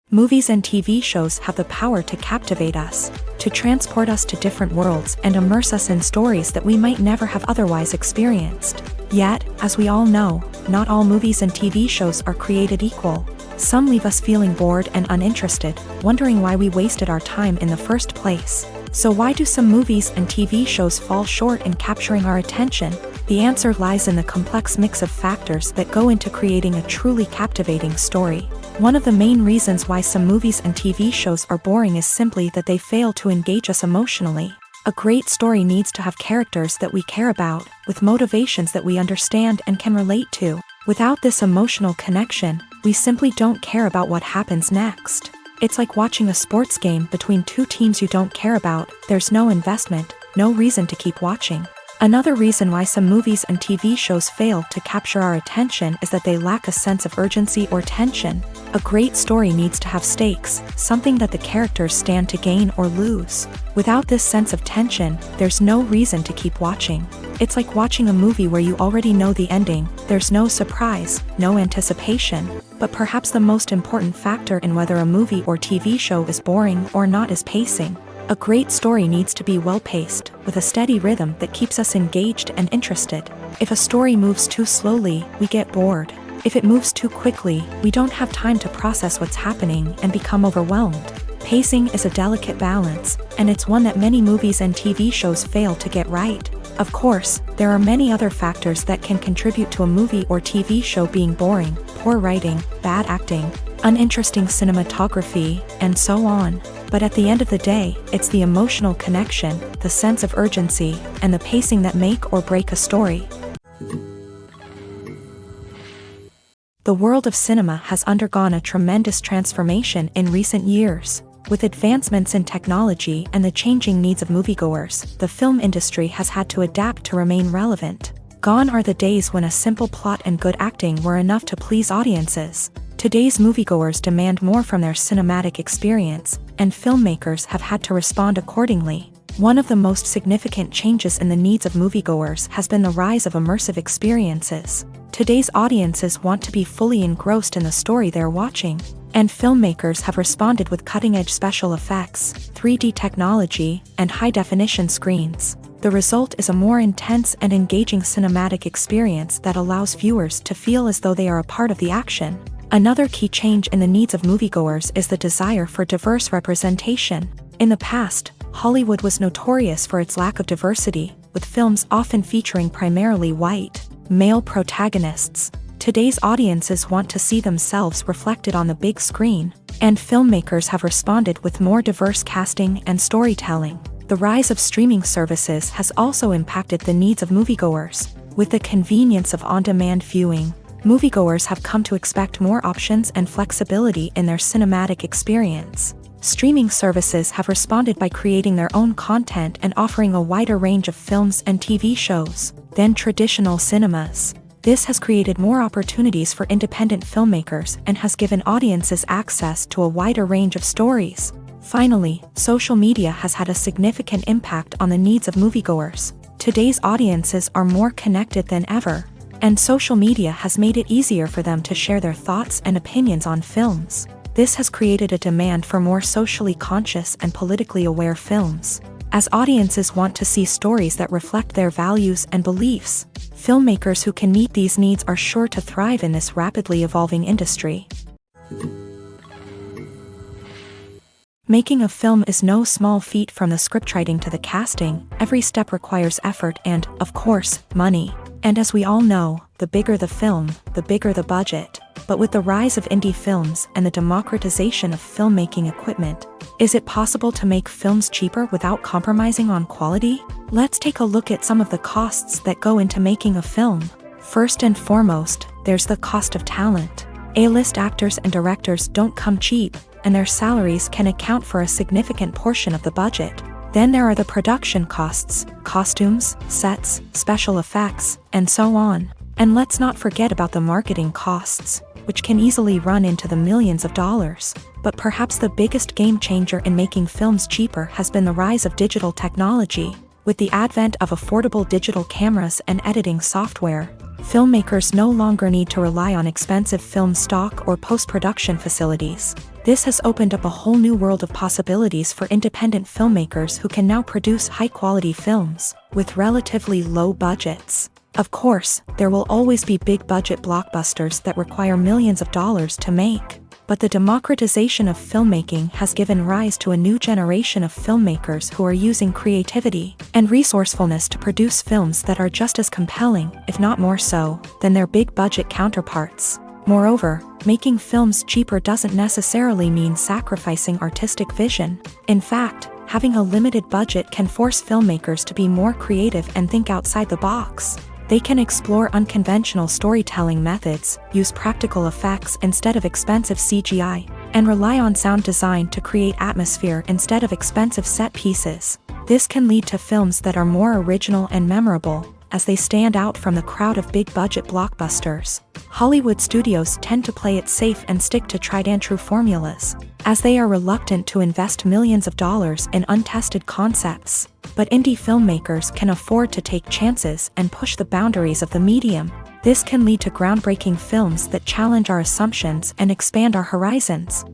Movies and TV shows have the power to captivate us, to transport us to different worlds and immerse us in stories that we might never have otherwise experienced. Yet, as we all know, not all movies and TV shows are created equal. Some leave us feeling bored and uninterested, wondering why we wasted our time in the first place. So why do some movies and TV shows fall short in capturing our attention? The answer lies in the complex mix of factors that go into creating a truly captivating story. One of the main reasons why some movies and TV shows are boring is simply that they fail to engage us emotionally. A great story needs to have characters that we care about, with motivations that we understand and can relate to. Without this emotional connection, we simply don't care about what happens next. It's like watching a sports game between two teams you don't care about. There's no investment, no reason to keep watching. Another reason why some movies and TV shows fail to capture our attention is that they lack a sense of urgency or tension. A great story needs to have stakes, something that the characters stand to gain or lose. Without this sense of tension, there's no reason to keep watching. It's like watching a movie where you already know the ending. There's no surprise, no anticipation. But perhaps the most important factor in whether a movie or TV show is boring or not is pacing. A great story needs to be well-paced, with a steady rhythm that keeps us engaged and interested. If a story moves too slowly, we get bored. If it moves too quickly, we don't have time to process what's happening and become overwhelmed. Pacing is a delicate balance, and it's one that many movies and TV shows fail to get right. Of course, there are many other factors that can contribute to a movie or TV show being boring: poor writing, bad acting, uninteresting cinematography, and so on. But at the end of the day, it's the emotional connection, the sense of urgency, and the pacing that make or break a story. The world of cinema has undergone a tremendous transformation in recent years. With advancements in technology and the changing needs of moviegoers, the film industry has had to adapt to remain relevant. Gone are the days when a simple plot and good acting were enough to please audiences. Today's moviegoers demand more from their cinematic experience, and filmmakers have had to respond accordingly. One of the most significant changes in the needs of moviegoers has been the rise of immersive experiences. Today's audiences want to be fully engrossed in the story they're watching, and filmmakers have responded with cutting-edge special effects, 3D technology, and high-definition screens. The result is a more intense and engaging cinematic experience that allows viewers to feel as though they are a part of the action. Another key change in the needs of moviegoers is the desire for diverse representation. In the past, Hollywood was notorious for its lack of diversity, with films often featuring primarily white, male protagonists. Today's audiences want to see themselves reflected on the big screen, and filmmakers have responded with more diverse casting and storytelling. The rise of streaming services has also impacted the needs of moviegoers. With the convenience of on-demand viewing, moviegoers have come to expect more options and flexibility in their cinematic experience. Streaming services have responded by creating their own content and offering a wider range of films and TV shows than traditional cinemas. This has created more opportunities for independent filmmakers and has given audiences access to a wider range of stories. Finally, social media has had a significant impact on the needs of moviegoers. Today's audiences are more connected than ever, and social media has made it easier for them to share their thoughts and opinions on films. This has created a demand for more socially conscious and politically aware films. As audiences want to see stories that reflect their values and beliefs, filmmakers who can meet these needs are sure to thrive in this rapidly evolving industry. Making a film is no small feat. From the scriptwriting to the casting, every step requires effort and, of course, money. And as we all know, the bigger the film, the bigger the budget. But with the rise of indie films and the democratization of filmmaking equipment, is it possible to make films cheaper without compromising on quality? Let's take a look at some of the costs that go into making a film. First and foremost, there's the cost of talent. A-list actors and directors don't come cheap, and their salaries can account for a significant portion of the budget. Then there are the production costs, costumes, sets, special effects, and so on. And let's not forget about the marketing costs, which can easily run into the millions of dollars. But perhaps the biggest game changer in making films cheaper has been the rise of digital technology. With the advent of affordable digital cameras and editing software, filmmakers no longer need to rely on expensive film stock or post-production facilities. This has opened up a whole new world of possibilities for independent filmmakers who can now produce high-quality films with relatively low budgets. Of course, there will always be big-budget blockbusters that require millions of dollars to make. But the democratization of filmmaking has given rise to a new generation of filmmakers who are using creativity and resourcefulness to produce films that are just as compelling, if not more so, than their big-budget counterparts. Moreover, making films cheaper doesn't necessarily mean sacrificing artistic vision. In fact, having a limited budget can force filmmakers to be more creative and think outside the box. They can explore unconventional storytelling methods, use practical effects instead of expensive CGI, and rely on sound design to create atmosphere instead of expensive set pieces. This can lead to films that are more original and memorable, as they stand out from the crowd of big-budget blockbusters. Hollywood studios tend to play it safe and stick to tried-and-true formulas, as they are reluctant to invest millions of dollars in untested concepts. But indie filmmakers can afford to take chances and push the boundaries of the medium. This can lead to groundbreaking films that challenge our assumptions and expand our horizons.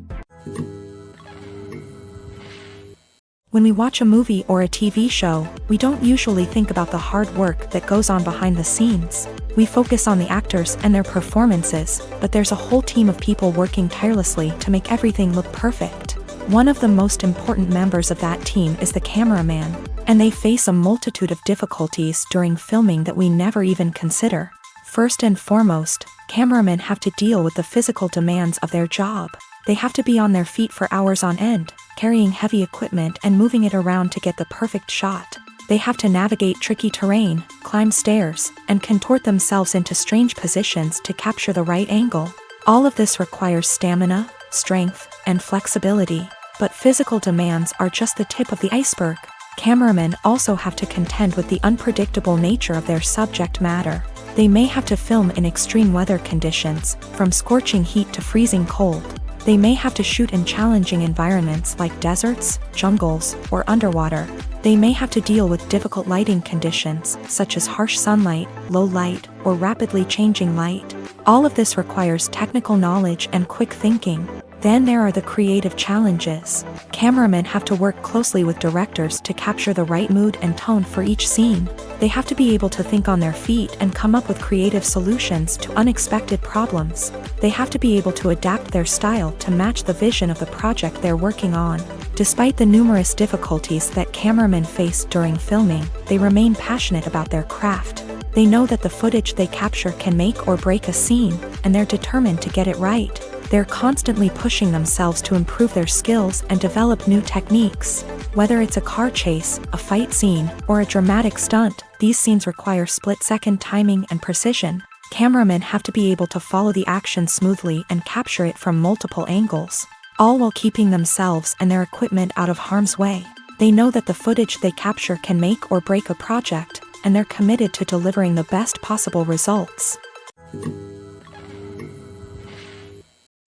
When we watch a movie or a TV show, we don't usually think about the hard work that goes on behind the scenes. We focus on the actors and their performances, but there's a whole team of people working tirelessly to make everything look perfect. One of the most important members of that team is the cameraman, and they face a multitude of difficulties during filming that we never even consider. First and foremost, cameramen have to deal with the physical demands of their job. They have to be on their feet for hours on end, carrying heavy equipment and moving it around to get the perfect shot. They have to navigate tricky terrain, climb stairs, and contort themselves into strange positions to capture the right angle. All of this requires stamina, strength, and flexibility, but physical demands are just the tip of the iceberg. Cameramen also have to contend with the unpredictable nature of their subject matter. They may have to film in extreme weather conditions, from scorching heat to freezing cold. They may have to shoot in challenging environments like deserts, jungles, or underwater. They may have to deal with difficult lighting conditions, such as harsh sunlight, low light, or rapidly changing light. All of this requires technical knowledge and quick thinking. Then there are the creative challenges. Cameramen have to work closely with directors to capture the right mood and tone for each scene. They have to be able to think on their feet and come up with creative solutions to unexpected problems. They have to be able to adapt their style to match the vision of the project they're working on. Despite the numerous difficulties that cameramen face during filming, they remain passionate about their craft. They know that the footage they capture can make or break a scene, and they're determined to get it right. They're constantly pushing themselves to improve their skills and develop new techniques. Whether it's a car chase, a fight scene, or a dramatic stunt, these scenes require split-second timing and precision. Cameramen have to be able to follow the action smoothly and capture it from multiple angles, all while keeping themselves and their equipment out of harm's way. They know that the footage they capture can make or break a project, and they're committed to delivering the best possible results.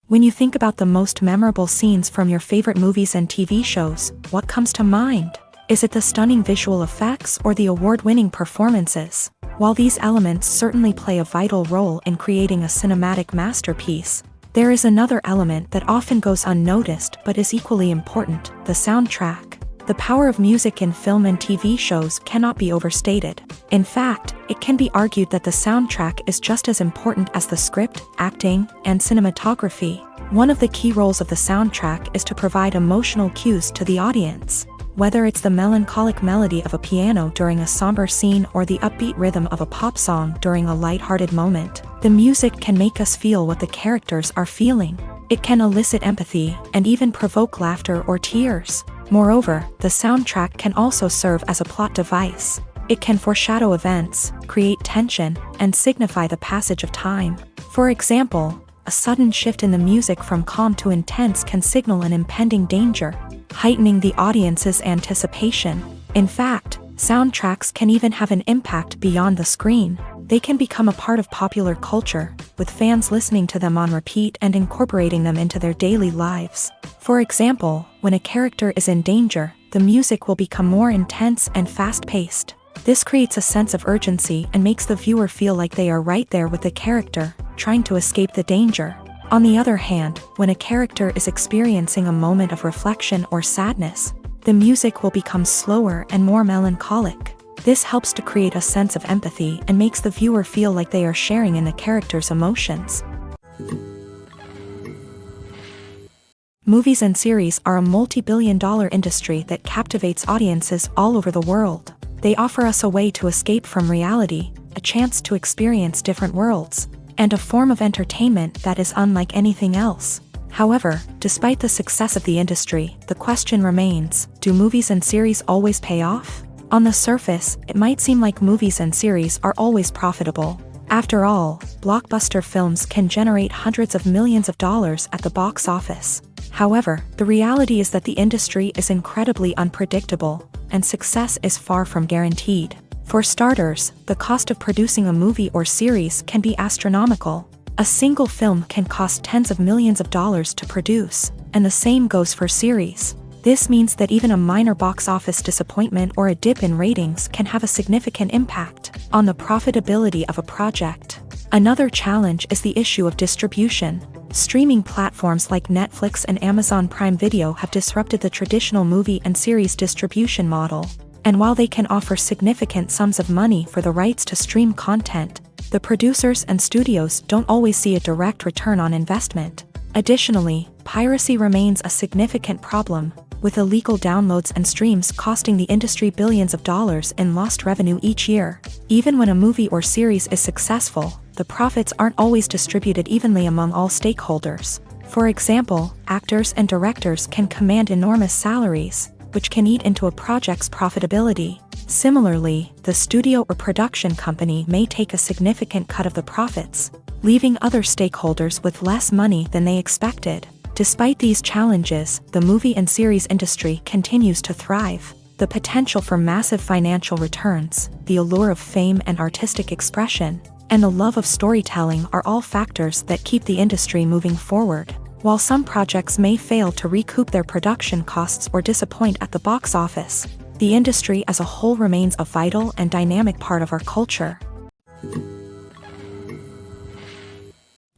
When you think about the most memorable scenes from your favorite movies and TV shows, what comes to mind? Is it the stunning visual effects or the award-winning performances? While these elements certainly play a vital role in creating a cinematic masterpiece, there is another element that often goes unnoticed but is equally important: the soundtrack. The power of music in film and TV shows cannot be overstated. In fact, it can be argued that the soundtrack is just as important as the script, acting, and cinematography. One of the key roles of the soundtrack is to provide emotional cues to the audience. Whether it's the melancholic melody of a piano during a somber scene or the upbeat rhythm of a pop song during a lighthearted moment, the music can make us feel what the characters are feeling. It can elicit empathy and even provoke laughter or tears. Moreover, the soundtrack can also serve as a plot device. It can foreshadow events, create tension, and signify the passage of time. For example, a sudden shift in the music from calm to intense can signal an impending danger, heightening the audience's anticipation. In fact, soundtracks can even have an impact beyond the screen. They can become a part of popular culture, with fans listening to them on repeat and incorporating them into their daily lives. For example, when a character is in danger, the music will become more intense and fast-paced. This creates a sense of urgency and makes the viewer feel like they are right there with the character, trying to escape the danger. On the other hand, when a character is experiencing a moment of reflection or sadness, the music will become slower and more melancholic. This helps to create a sense of empathy and makes the viewer feel like they are sharing in the character's emotions. Movies and series are a multi-billion-dollar industry that captivates audiences all over the world. They offer us a way to escape from reality, a chance to experience different worlds, and a form of entertainment that is unlike anything else. However, despite the success of the industry, the question remains: do movies and series always pay off? On the surface, it might seem like movies and series are always profitable. After all, blockbuster films can generate hundreds of millions of dollars at the box office. However, the reality is that the industry is incredibly unpredictable, and success is far from guaranteed. For starters, the cost of producing a movie or series can be astronomical. A single film can cost tens of millions of dollars to produce, and the same goes for series. This means that even a minor box office disappointment or a dip in ratings can have a significant impact on the profitability of a project. Another challenge is the issue of distribution. Streaming platforms like Netflix and Amazon Prime Video have disrupted the traditional movie and series distribution model. And while they can offer significant sums of money for the rights to stream content, the producers and studios don't always see a direct return on investment. Additionally, piracy remains a significant problem, with illegal downloads and streams costing the industry billions of dollars in lost revenue each year. Even when a movie or series is successful, the profits aren't always distributed evenly among all stakeholders. For example, actors and directors can command enormous salaries, which can eat into a project's profitability. Similarly, the studio or production company may take a significant cut of the profits, leaving other stakeholders with less money than they expected. Despite these challenges, the movie and series industry continues to thrive. The potential for massive financial returns, the allure of fame and artistic expression, and the love of storytelling are all factors that keep the industry moving forward. While some projects may fail to recoup their production costs or disappoint at the box office, the industry as a whole remains a vital and dynamic part of our culture.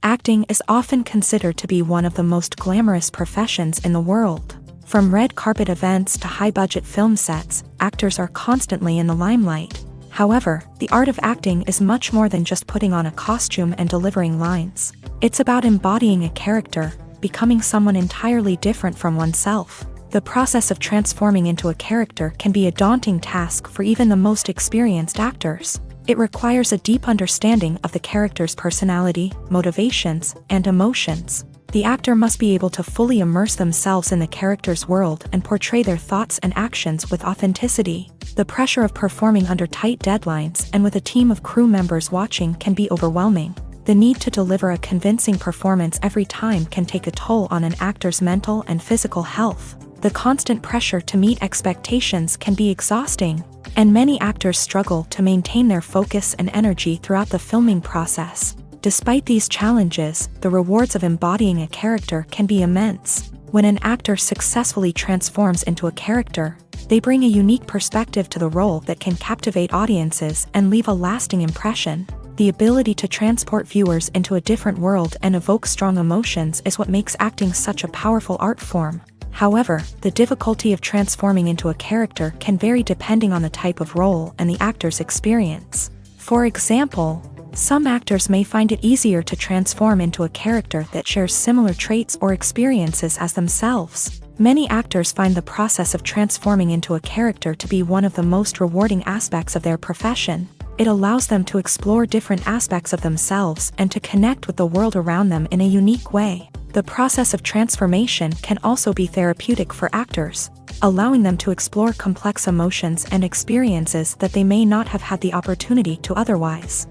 Acting is often considered to be one of the most glamorous professions in the world. From red carpet events to high-budget film sets, actors are constantly in the limelight. However, the art of acting is much more than just putting on a costume and delivering lines. It's about embodying a character, becoming someone entirely different from oneself. The process of transforming into a character can be a daunting task for even the most experienced actors. It requires a deep understanding of the character's personality, motivations, and emotions. The actor must be able to fully immerse themselves in the character's world and portray their thoughts and actions with authenticity. The pressure of performing under tight deadlines and with a team of crew members watching can be overwhelming. The need to deliver a convincing performance every time can take a toll on an actor's mental and physical health. The constant pressure to meet expectations can be exhausting, and many actors struggle to maintain their focus and energy throughout the filming process. Despite these challenges, the rewards of embodying a character can be immense. When an actor successfully transforms into a character, they bring a unique perspective to the role that can captivate audiences and leave a lasting impression. The ability to transport viewers into a different world and evoke strong emotions is what makes acting such a powerful art form. However, the difficulty of transforming into a character can vary depending on the type of role and the actor's experience. For example, some actors may find it easier to transform into a character that shares similar traits or experiences as themselves. Many actors find the process of transforming into a character to be one of the most rewarding aspects of their profession. It allows them to explore different aspects of themselves and to connect with the world around them in a unique way. The process of transformation can also be therapeutic for actors, allowing them to explore complex emotions and experiences that they may not have had the opportunity to otherwise.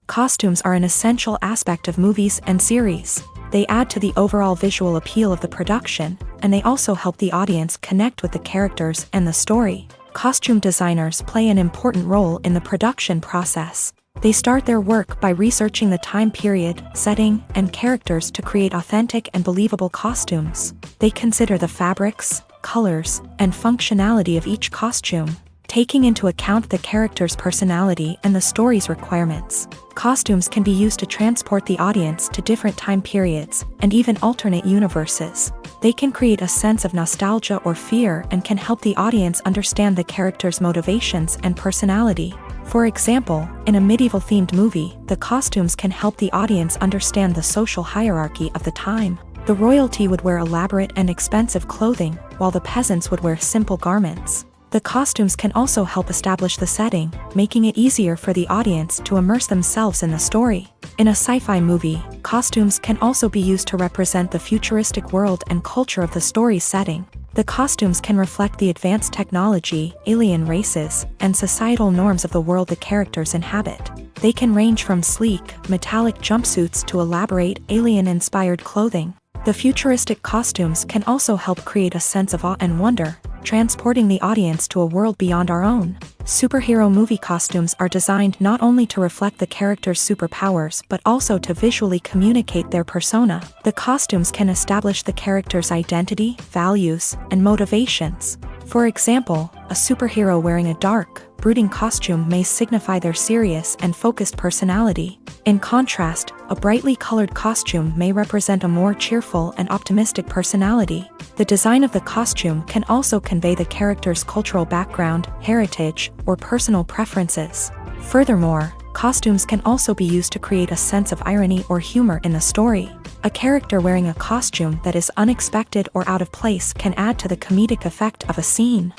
Costumes are an essential aspect of movies and series. They add to the overall visual appeal of the production, and they also help the audience connect with the characters and the story. Costume designers play an important role in the production process. They start their work by researching the time period, setting, and characters to create authentic and believable costumes. They consider the fabrics, colors, and functionality of each costume, taking into account the character's personality and the story's requirements. Costumes can be used to transport the audience to different time periods and even alternate universes. They can create a sense of nostalgia or fear and can help the audience understand the character's motivations and personality. For example, in a medieval-themed movie, the costumes can help the audience understand the social hierarchy of the time. The royalty would wear elaborate and expensive clothing, while the peasants would wear simple garments. The costumes can also help establish the setting, making it easier for the audience to immerse themselves in the story. In a sci-fi movie, costumes can also be used to represent the futuristic world and culture of the story's setting. The costumes can reflect the advanced technology, alien races, and societal norms of the world the characters inhabit. They can range from sleek, metallic jumpsuits to elaborate, alien-inspired clothing. The futuristic costumes can also help create a sense of awe and wonder, transporting the audience to a world beyond our own. Superhero movie costumes are designed not only to reflect the character's superpowers but also to visually communicate their persona. The costumes can establish the character's identity, values, and motivations. For example, a superhero wearing a dark, brooding costume may signify their serious and focused personality. In contrast, a brightly colored costume may represent a more cheerful and optimistic personality. The design of the costume can also convey the character's cultural background, heritage, or personal preferences. Furthermore, costumes can also be used to create a sense of irony or humor in the story. A character wearing a costume that is unexpected or out of place can add to the comedic effect of a scene.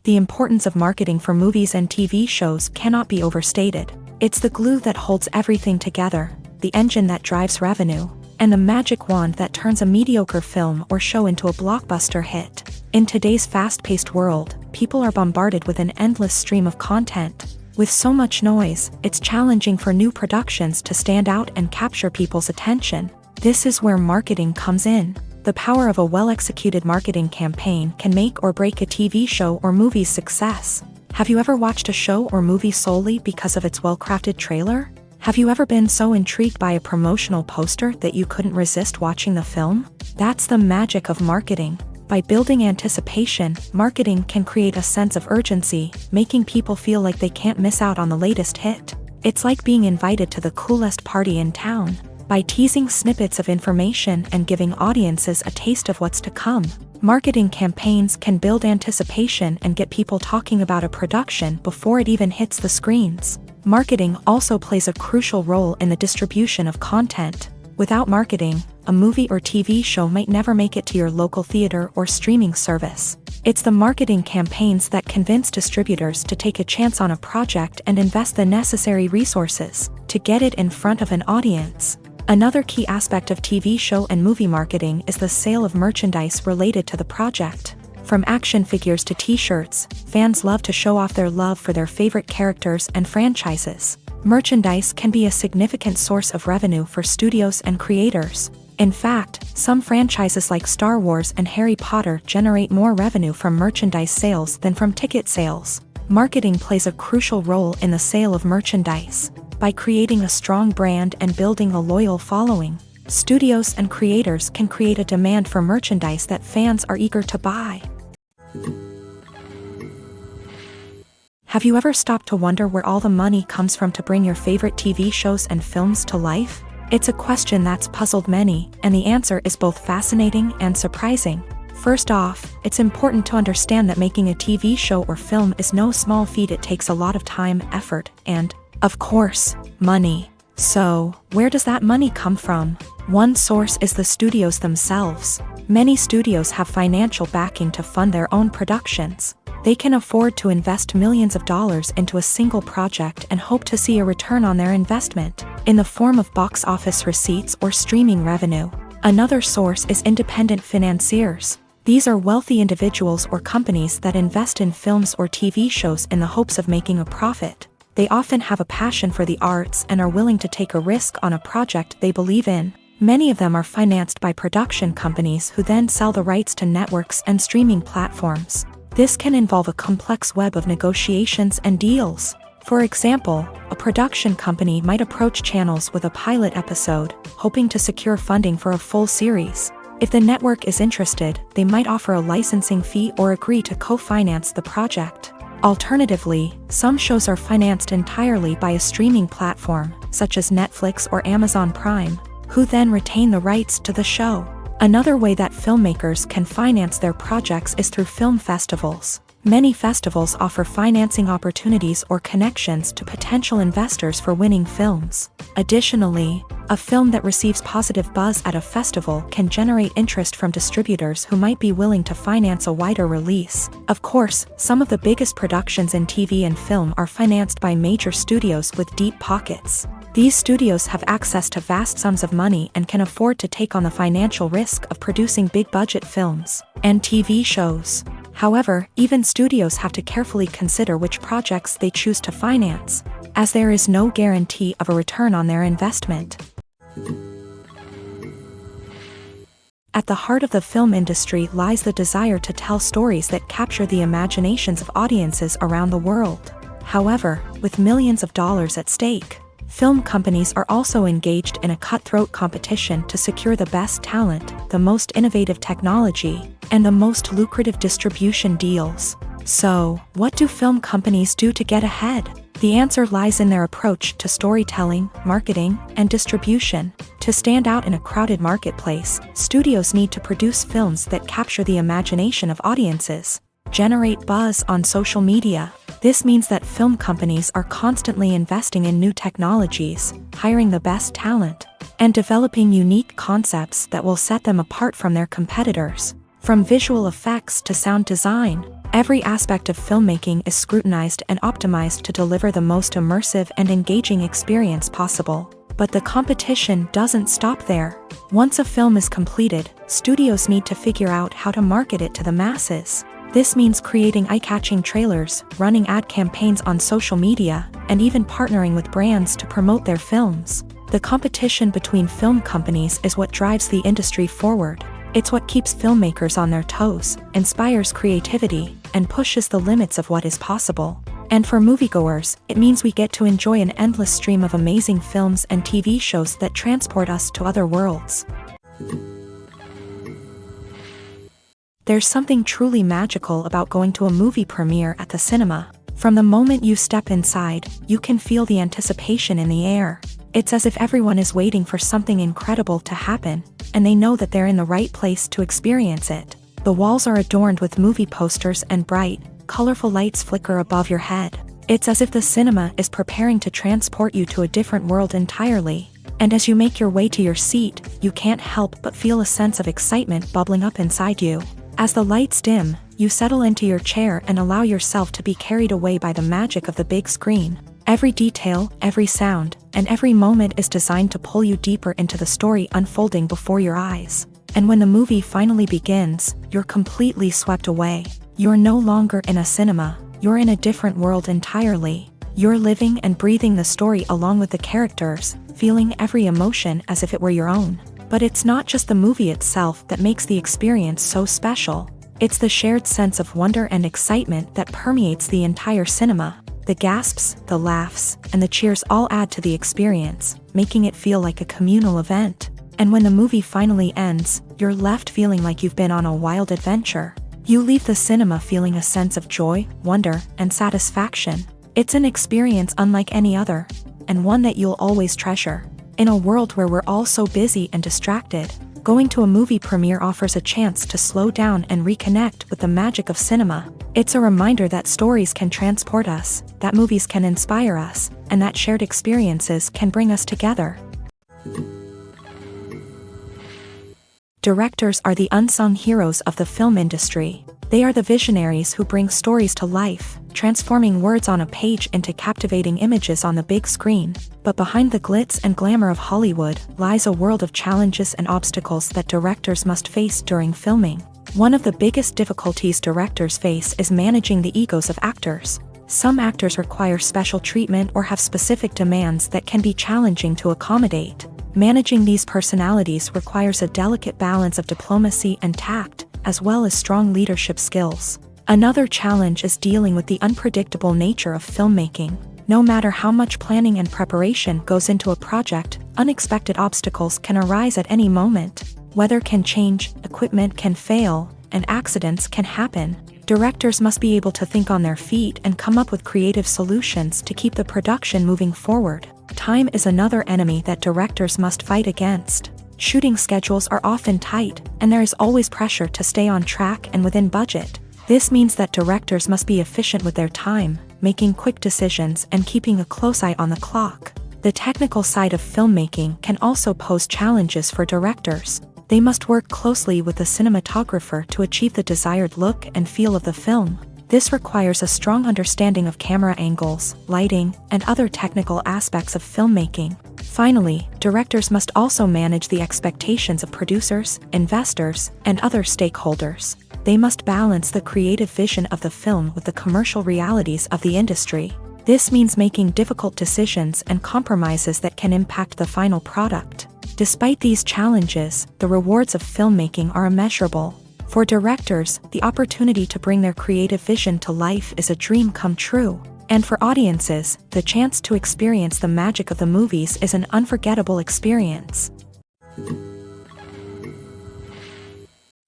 The importance of marketing for movies and TV shows cannot be overstated. It's the glue that holds everything together, the engine that drives revenue, and the magic wand that turns a mediocre film or show into a blockbuster hit. In today's fast-paced world, people are bombarded with an endless stream of content. With so much noise, it's challenging for new productions to stand out and capture people's attention. This is where marketing comes in. The power of a well-executed marketing campaign can make or break a TV show or movie's success. Have you ever watched a show or movie solely because of its well-crafted trailer? Have you ever been so intrigued by a promotional poster that you couldn't resist watching the film? That's the magic of marketing. By building anticipation, marketing can create a sense of urgency, making people feel like they can't miss out on the latest hit. It's like being invited to the coolest party in town. By teasing snippets of information and giving audiences a taste of what's to come, marketing campaigns can build anticipation and get people talking about a production before it even hits the screens. Marketing also plays a crucial role in the distribution of content. Without marketing, a movie or TV show might never make it to your local theater or streaming service. It's the marketing campaigns that convince distributors to take a chance on a project and invest the necessary resources to get it in front of an audience. Another key aspect of TV show and movie marketing is the sale of merchandise related to the project. From action figures to t-shirts, fans love to show off their love for their favorite characters and franchises. Merchandise can be a significant source of revenue for studios and creators. In fact, some franchises like Star Wars and Harry Potter generate more revenue from merchandise sales than from ticket sales. Marketing plays a crucial role in the sale of merchandise. By creating a strong brand and building a loyal following, studios and creators can create a demand for merchandise that fans are eager to buy. Have you ever stopped to wonder where all the money comes from to bring your favorite TV shows and films to life? It's a question that's puzzled many, and the answer is both fascinating and surprising. First off, it's important to understand that making a TV show or film is no small feat. It takes a lot of time, effort, and, of course, money. So, where does that money come from? One source is the studios themselves. Many studios have financial backing to fund their own productions. They can afford to invest millions of dollars into a single project and hope to see a return on their investment, in the form of box office receipts or streaming revenue. Another source is independent financiers. These are wealthy individuals or companies that invest in films or TV shows in the hopes of making a profit. They often have a passion for the arts and are willing to take a risk on a project they believe in. Many of them are financed by production companies who then sell the rights to networks and streaming platforms. This can involve a complex web of negotiations and deals. For example, a production company might approach channels with a pilot episode, hoping to secure funding for a full series. If the network is interested, they might offer a licensing fee or agree to co-finance the project. Alternatively, some shows are financed entirely by a streaming platform, such as Netflix or Amazon Prime, who then retain the rights to the show. Another way that filmmakers can finance their projects is through film festivals. Many festivals offer financing opportunities or connections to potential investors for winning films. Additionally, a film that receives positive buzz at a festival can generate interest from distributors who might be willing to finance a wider release. Of course, some of the biggest productions in TV and film are financed by major studios with deep pockets. These studios have access to vast sums of money and can afford to take on the financial risk of producing big-budget films and TV shows. However, even studios have to carefully consider which projects they choose to finance, as there is no guarantee of a return on their investment. At the heart of the film industry lies the desire to tell stories that capture the imaginations of audiences around the world. However, with millions of dollars at stake, film companies are also engaged in a cutthroat competition to secure the best talent, the most innovative technology, and the most lucrative distribution deals. So, what do film companies do to get ahead? The answer lies in their approach to storytelling, marketing, and distribution. To stand out in a crowded marketplace, studios need to produce films that capture the imagination of audiences, generate buzz on social media. This means that film companies are constantly investing in new technologies, hiring the best talent, and developing unique concepts that will set them apart from their competitors. From visual effects to sound design, every aspect of filmmaking is scrutinized and optimized to deliver the most immersive and engaging experience possible. But the competition doesn't stop there. Once a film is completed, studios need to figure out how to market it to the masses. This means creating eye-catching trailers, running ad campaigns on social media, and even partnering with brands to promote their films. The competition between film companies is what drives the industry forward. It's what keeps filmmakers on their toes, inspires creativity, and pushes the limits of what is possible. And for moviegoers, it means we get to enjoy an endless stream of amazing films and TV shows that transport us to other worlds. There's something truly magical about going to a movie premiere at the cinema. From the moment you step inside, you can feel the anticipation in the air. It's as if everyone is waiting for something incredible to happen, and they know that they're in the right place to experience it. The walls are adorned with movie posters and bright, colorful lights flicker above your head. It's as if the cinema is preparing to transport you to a different world entirely. And as you make your way to your seat, you can't help but feel a sense of excitement bubbling up inside you. As the lights dim, you settle into your chair and allow yourself to be carried away by the magic of the big screen. Every detail, every sound, and every moment is designed to pull you deeper into the story unfolding before your eyes. And when the movie finally begins, you're completely swept away. You're no longer in a cinema, you're in a different world entirely. You're living and breathing the story along with the characters, feeling every emotion as if it were your own. But it's not just the movie itself that makes the experience so special. It's the shared sense of wonder and excitement that permeates the entire cinema. The gasps, the laughs, and the cheers all add to the experience, making it feel like a communal event. And when the movie finally ends, you're left feeling like you've been on a wild adventure. You leave the cinema feeling a sense of joy, wonder, and satisfaction. It's an experience unlike any other, and one that you'll always treasure. In a world where we're all so busy and distracted, going to a movie premiere offers a chance to slow down and reconnect with the magic of cinema. It's a reminder that stories can transport us, that movies can inspire us, and that shared experiences can bring us together. Directors are the unsung heroes of the film industry. They are the visionaries who bring stories to life, transforming words on a page into captivating images on the big screen. But behind the glitz and glamour of Hollywood lies a world of challenges and obstacles that directors must face during filming. One of the biggest difficulties directors face is managing the egos of actors. Some actors require special treatment or have specific demands that can be challenging to accommodate. Managing these personalities requires a delicate balance of diplomacy and tact, as well as strong leadership skills. Another challenge is dealing with the unpredictable nature of filmmaking. No matter how much planning and preparation goes into a project, unexpected obstacles can arise at any moment. Weather can change, equipment can fail, and accidents can happen. Directors must be able to think on their feet and come up with creative solutions to keep the production moving forward. Time is another enemy that directors must fight against. Shooting schedules are often tight, and there is always pressure to stay on track and within budget. This means that directors must be efficient with their time, making quick decisions and keeping a close eye on the clock. The technical side of filmmaking can also pose challenges for directors. They must work closely with the cinematographer to achieve the desired look and feel of the film. This requires a strong understanding of camera angles, lighting, and other technical aspects of filmmaking. Finally, directors must also manage the expectations of producers, investors, and other stakeholders. They must balance the creative vision of the film with the commercial realities of the industry. This means making difficult decisions and compromises that can impact the final product. Despite these challenges, the rewards of filmmaking are immeasurable. For directors, the opportunity to bring their creative vision to life is a dream come true. And for audiences, the chance to experience the magic of the movies is an unforgettable experience.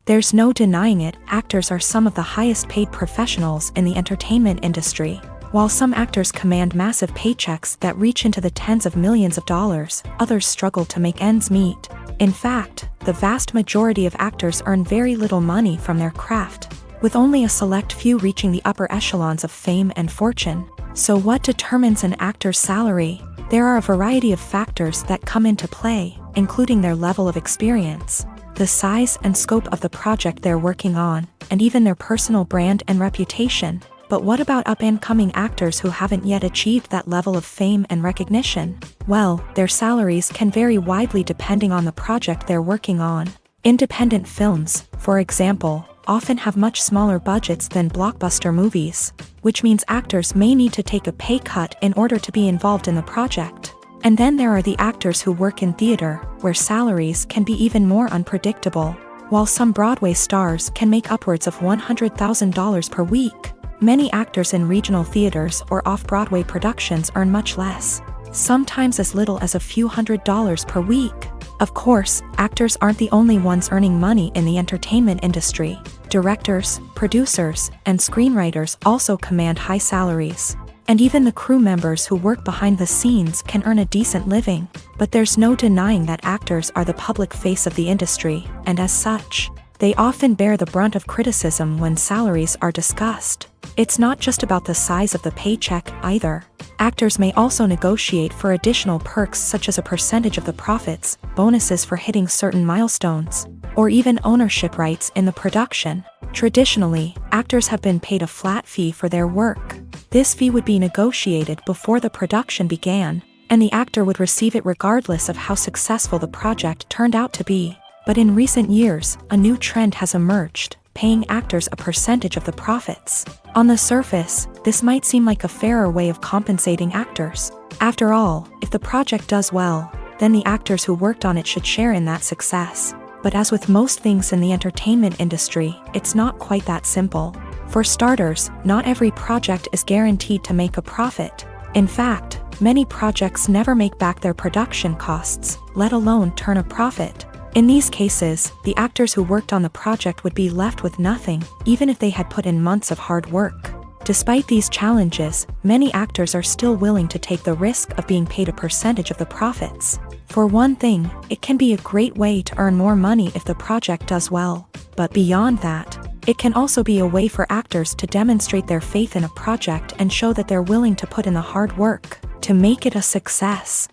There's no denying it, actors are some of the highest paid professionals in the entertainment industry. While some actors command massive paychecks that reach into the tens of millions of dollars, others struggle to make ends meet. In fact, the vast majority of actors earn very little money from their craft, with only a select few reaching the upper echelons of fame and fortune. So what determines an actor's salary? There are a variety of factors that come into play, including their level of experience, the size and scope of the project they're working on, and even their personal brand and reputation. But what about up-and-coming actors who haven't yet achieved that level of fame and recognition? Well, their salaries can vary widely depending on the project they're working on. Independent films, for example, often have much smaller budgets than blockbuster movies, which means actors may need to take a pay cut in order to be involved in the project. And then there are the actors who work in theater, where salaries can be even more unpredictable. While some Broadway stars can make upwards of $100,000 per week, many actors in regional theaters or off-Broadway productions earn much less, sometimes as little as a few $100s per week. Of course, actors aren't the only ones earning money in the entertainment industry. Directors, producers, and screenwriters also command high salaries. And even the crew members who work behind the scenes can earn a decent living. But there's no denying that actors are the public face of the industry, and as such, they often bear the brunt of criticism when salaries are discussed. It's not just about the size of the paycheck either. Actors may also negotiate for additional perks such as a percentage of the profits, bonuses for hitting certain milestones, or even ownership rights in the production. Traditionally, actors have been paid a flat fee for their work. This fee would be negotiated before the production began, and the actor would receive it regardless of how successful the project turned out to be. But in recent years, a new trend has emerged, paying actors a percentage of the profits. On the surface, this might seem like a fairer way of compensating actors. After all, if the project does well, then the actors who worked on it should share in that success. But as with most things in the entertainment industry, it's not quite that simple. For starters, not every project is guaranteed to make a profit. In fact, many projects never make back their production costs, let alone turn a profit. In these cases, the actors who worked on the project would be left with nothing, even if they had put in months of hard work. Despite these challenges, many actors are still willing to take the risk of being paid a percentage of the profits. For one thing, it can be a great way to earn more money if the project does well. But beyond that, it can also be a way for actors to demonstrate their faith in a project and show that they're willing to put in the hard work to make it a success.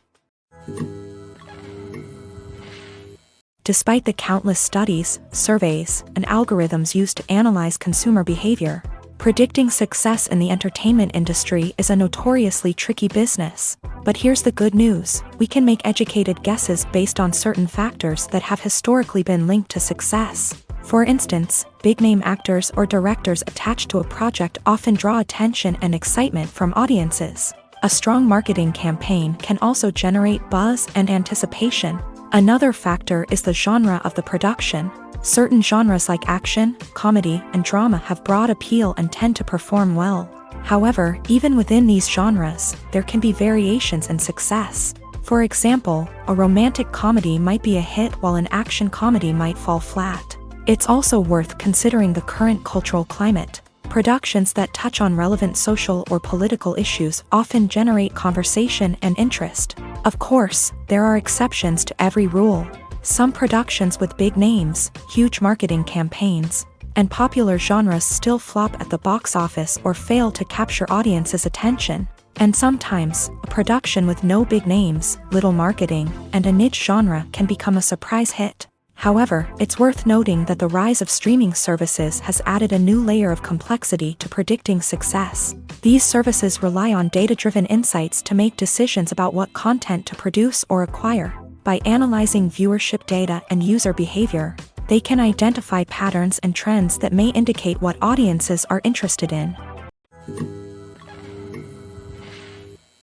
Despite the countless studies, surveys, and algorithms used to analyze consumer behavior, predicting success in the entertainment industry is a notoriously tricky business. But here's the good news: we can make educated guesses based on certain factors that have historically been linked to success. For instance, big-name actors or directors attached to a project often draw attention and excitement from audiences. A strong marketing campaign can also generate buzz and anticipation. Another factor is the genre of the production. Certain genres like action, comedy, and drama have broad appeal and tend to perform well. However, even within these genres, there can be variations in success. For example, a romantic comedy might be a hit while an action comedy might fall flat. It's also worth considering the current cultural climate. Productions that touch on relevant social or political issues often generate conversation and interest. Of course, there are exceptions to every rule. Some productions with big names, huge marketing campaigns, and popular genres still flop at the box office or fail to capture audiences' attention. And sometimes, a production with no big names, little marketing, and a niche genre can become a surprise hit. However, it's worth noting that the rise of streaming services has added a new layer of complexity to predicting success. These services rely on data-driven insights to make decisions about what content to produce or acquire. By analyzing viewership data and user behavior, they can identify patterns and trends that may indicate what audiences are interested in.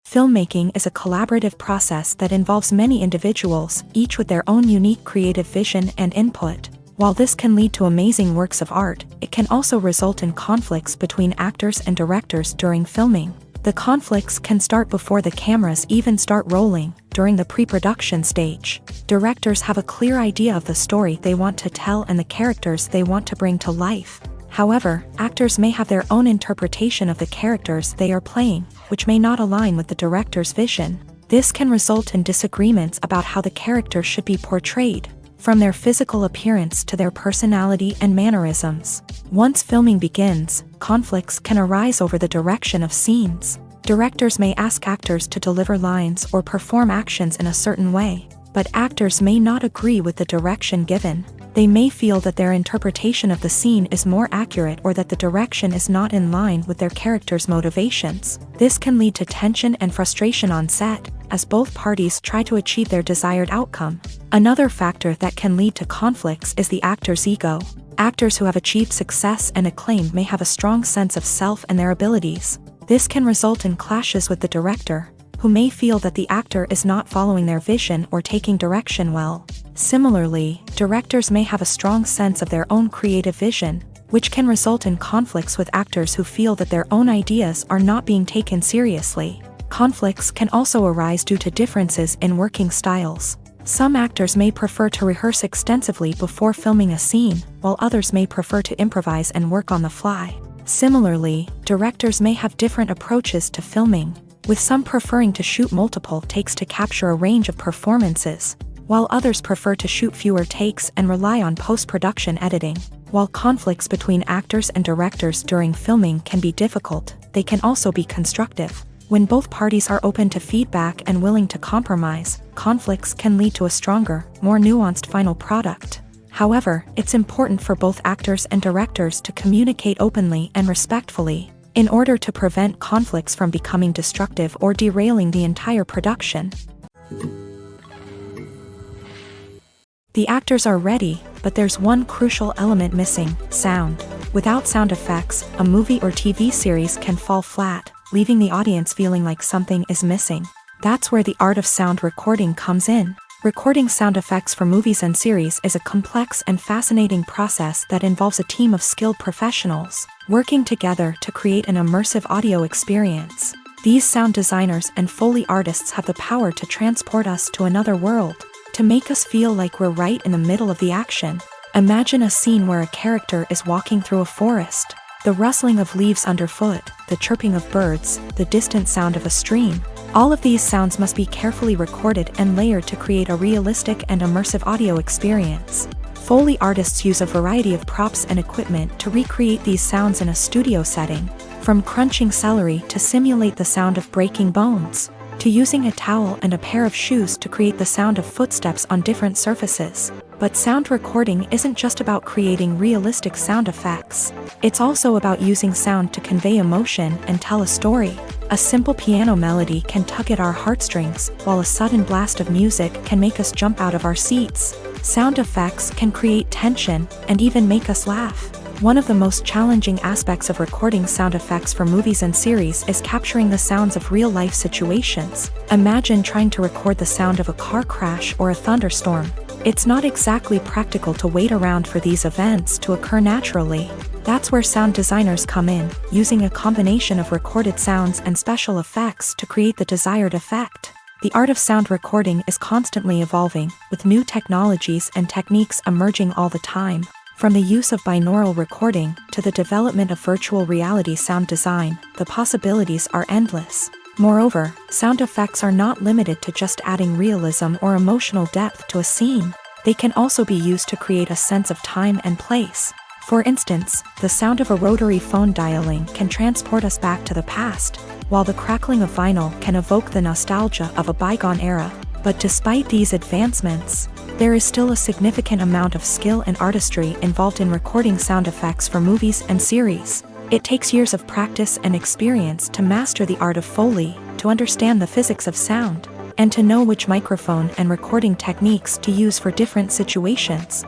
Filmmaking is a collaborative process that involves many individuals, each with their own unique creative vision and input. While this can lead to amazing works of art, it can also result in conflicts between actors and directors during filming. The conflicts can start before the cameras even start rolling, during the pre-production stage. Directors have a clear idea of the story they want to tell and the characters they want to bring to life. However, actors may have their own interpretation of the characters they are playing, which may not align with the director's vision. This can result in disagreements about how the character should be portrayed, from their physical appearance to their personality and mannerisms. Once filming begins, conflicts can arise over the direction of scenes. Directors may ask actors to deliver lines or perform actions in a certain way, but actors may not agree with the direction given. They may feel that their interpretation of the scene is more accurate or that the direction is not in line with their character's motivations. This can lead to tension and frustration on set, as both parties try to achieve their desired outcome. Another factor that can lead to conflicts is the actor's ego. Actors who have achieved success and acclaim may have a strong sense of self and their abilities. This can result in clashes with the director, who may feel that the actor is not following their vision or taking direction well. Similarly, directors may have a strong sense of their own creative vision, which can result in conflicts with actors who feel that their own ideas are not being taken seriously. Conflicts can also arise due to differences in working styles. Some actors may prefer to rehearse extensively before filming a scene, while others may prefer to improvise and work on the fly. Similarly, directors may have different approaches to filming, with some preferring to shoot multiple takes to capture a range of performances, while others prefer to shoot fewer takes and rely on post-production editing. While conflicts between actors and directors during filming can be difficult, they can also be constructive. When both parties are open to feedback and willing to compromise, conflicts can lead to a stronger, more nuanced final product. However, it's important for both actors and directors to communicate openly and respectfully, in order to prevent conflicts from becoming destructive or derailing the entire production. The actors are ready, but there's one crucial element missing: sound. Without sound effects, a movie or TV series can fall flat, leaving the audience feeling like something is missing. That's where the art of sound recording comes in. Recording sound effects for movies and series is a complex and fascinating process that involves a team of skilled professionals working together to create an immersive audio experience. These sound designers and Foley artists have the power to transport us to another world, to make us feel like we're right in the middle of the action. Imagine a scene where a character is walking through a forest. The rustling of leaves underfoot, the chirping of birds, the distant sound of a stream. All of these sounds must be carefully recorded and layered to create a realistic and immersive audio experience. Foley artists use a variety of props and equipment to recreate these sounds in a studio setting, from crunching celery to simulate the sound of breaking bones, to using a towel and a pair of shoes to create the sound of footsteps on different surfaces. But sound recording isn't just about creating realistic sound effects. It's also about using sound to convey emotion and tell a story. A simple piano melody can tug at our heartstrings, while a sudden blast of music can make us jump out of our seats. Sound effects can create tension and even make us laugh. One of the most challenging aspects of recording sound effects for movies and series is capturing the sounds of real-life situations. Imagine trying to record the sound of a car crash or a thunderstorm. It's not exactly practical to wait around for these events to occur naturally. That's where sound designers come in, using a combination of recorded sounds and special effects to create the desired effect. The art of sound recording is constantly evolving, with new technologies and techniques emerging all the time. From the use of binaural recording to the development of virtual reality sound design, the possibilities are endless. Moreover, sound effects are not limited to just adding realism or emotional depth to a scene. They can also be used to create a sense of time and place. For instance, the sound of a rotary phone dialing can transport us back to the past, while the crackling of vinyl can evoke the nostalgia of a bygone era. But despite these advancements, there is still a significant amount of skill and artistry involved in recording sound effects for movies and series. It takes years of practice and experience to master the art of Foley, to understand the physics of sound, and to know which microphone and recording techniques to use for different situations.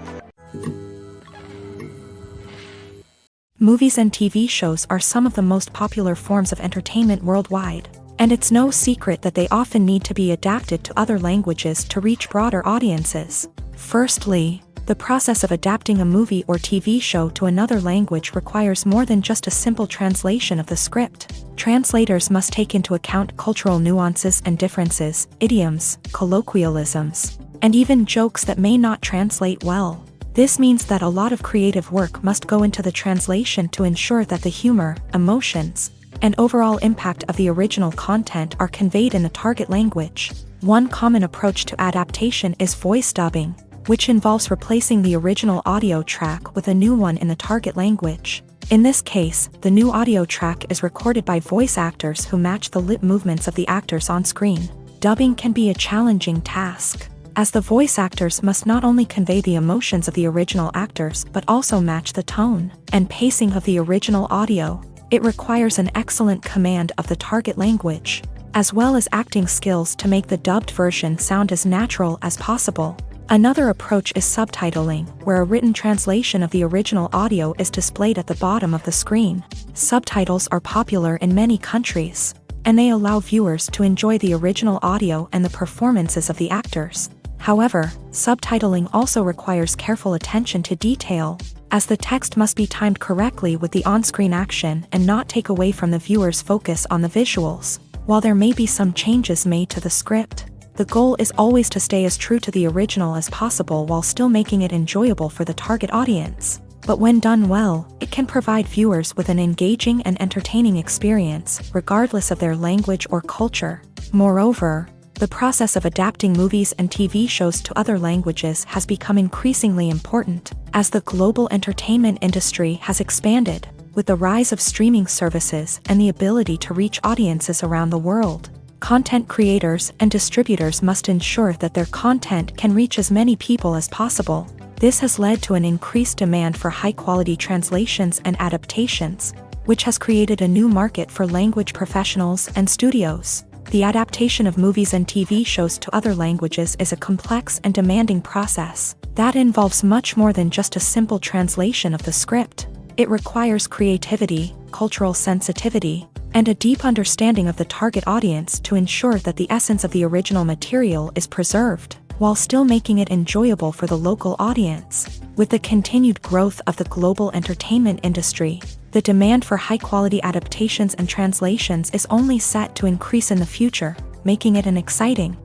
Movies and TV shows are some of the most popular forms of entertainment worldwide, and it's no secret that they often need to be adapted to other languages to reach broader audiences. Firstly, the process of adapting a movie or TV show to another language requires more than just a simple translation of the script. Translators must take into account cultural nuances and differences, idioms, colloquialisms, and even jokes that may not translate well. This means that a lot of creative work must go into the translation to ensure that the humor, emotions, and overall impact of the original content are conveyed in the target language. One common approach to adaptation is voice dubbing, which involves replacing the original audio track with a new one in the target language. In this case, the new audio track is recorded by voice actors who match the lip movements of the actors on screen. Dubbing can be a challenging task, as the voice actors must not only convey the emotions of the original actors but also match the tone and pacing of the original audio. It requires an excellent command of the target language, as well as acting skills to make the dubbed version sound as natural as possible. Another approach is subtitling, where a written translation of the original audio is displayed at the bottom of the screen. Subtitles are popular in many countries, and they allow viewers to enjoy the original audio and the performances of the actors. However, subtitling also requires careful attention to detail, as the text must be timed correctly with the on-screen action and not take away from the viewer's focus on the visuals. While there may be some changes made to the script, the goal is always to stay as true to the original as possible while still making it enjoyable for the target audience. But when done well, it can provide viewers with an engaging and entertaining experience, regardless of their language or culture. Moreover, the process of adapting movies and TV shows to other languages has become increasingly important, as the global entertainment industry has expanded, with the rise of streaming services and the ability to reach audiences around the world. Content creators and distributors must ensure that their content can reach as many people as possible. This has led to an increased demand for high-quality translations and adaptations, which has created a new market for language professionals and studios. The adaptation of movies and TV shows to other languages is a complex and demanding process that involves much more than just a simple translation of the script. It requires creativity, cultural sensitivity, and a deep understanding of the target audience to ensure that the essence of the original material is preserved, while still making it enjoyable for the local audience. With the continued growth of the global entertainment industry, the demand for high-quality adaptations and translations is only set to increase in the future, making it an exciting.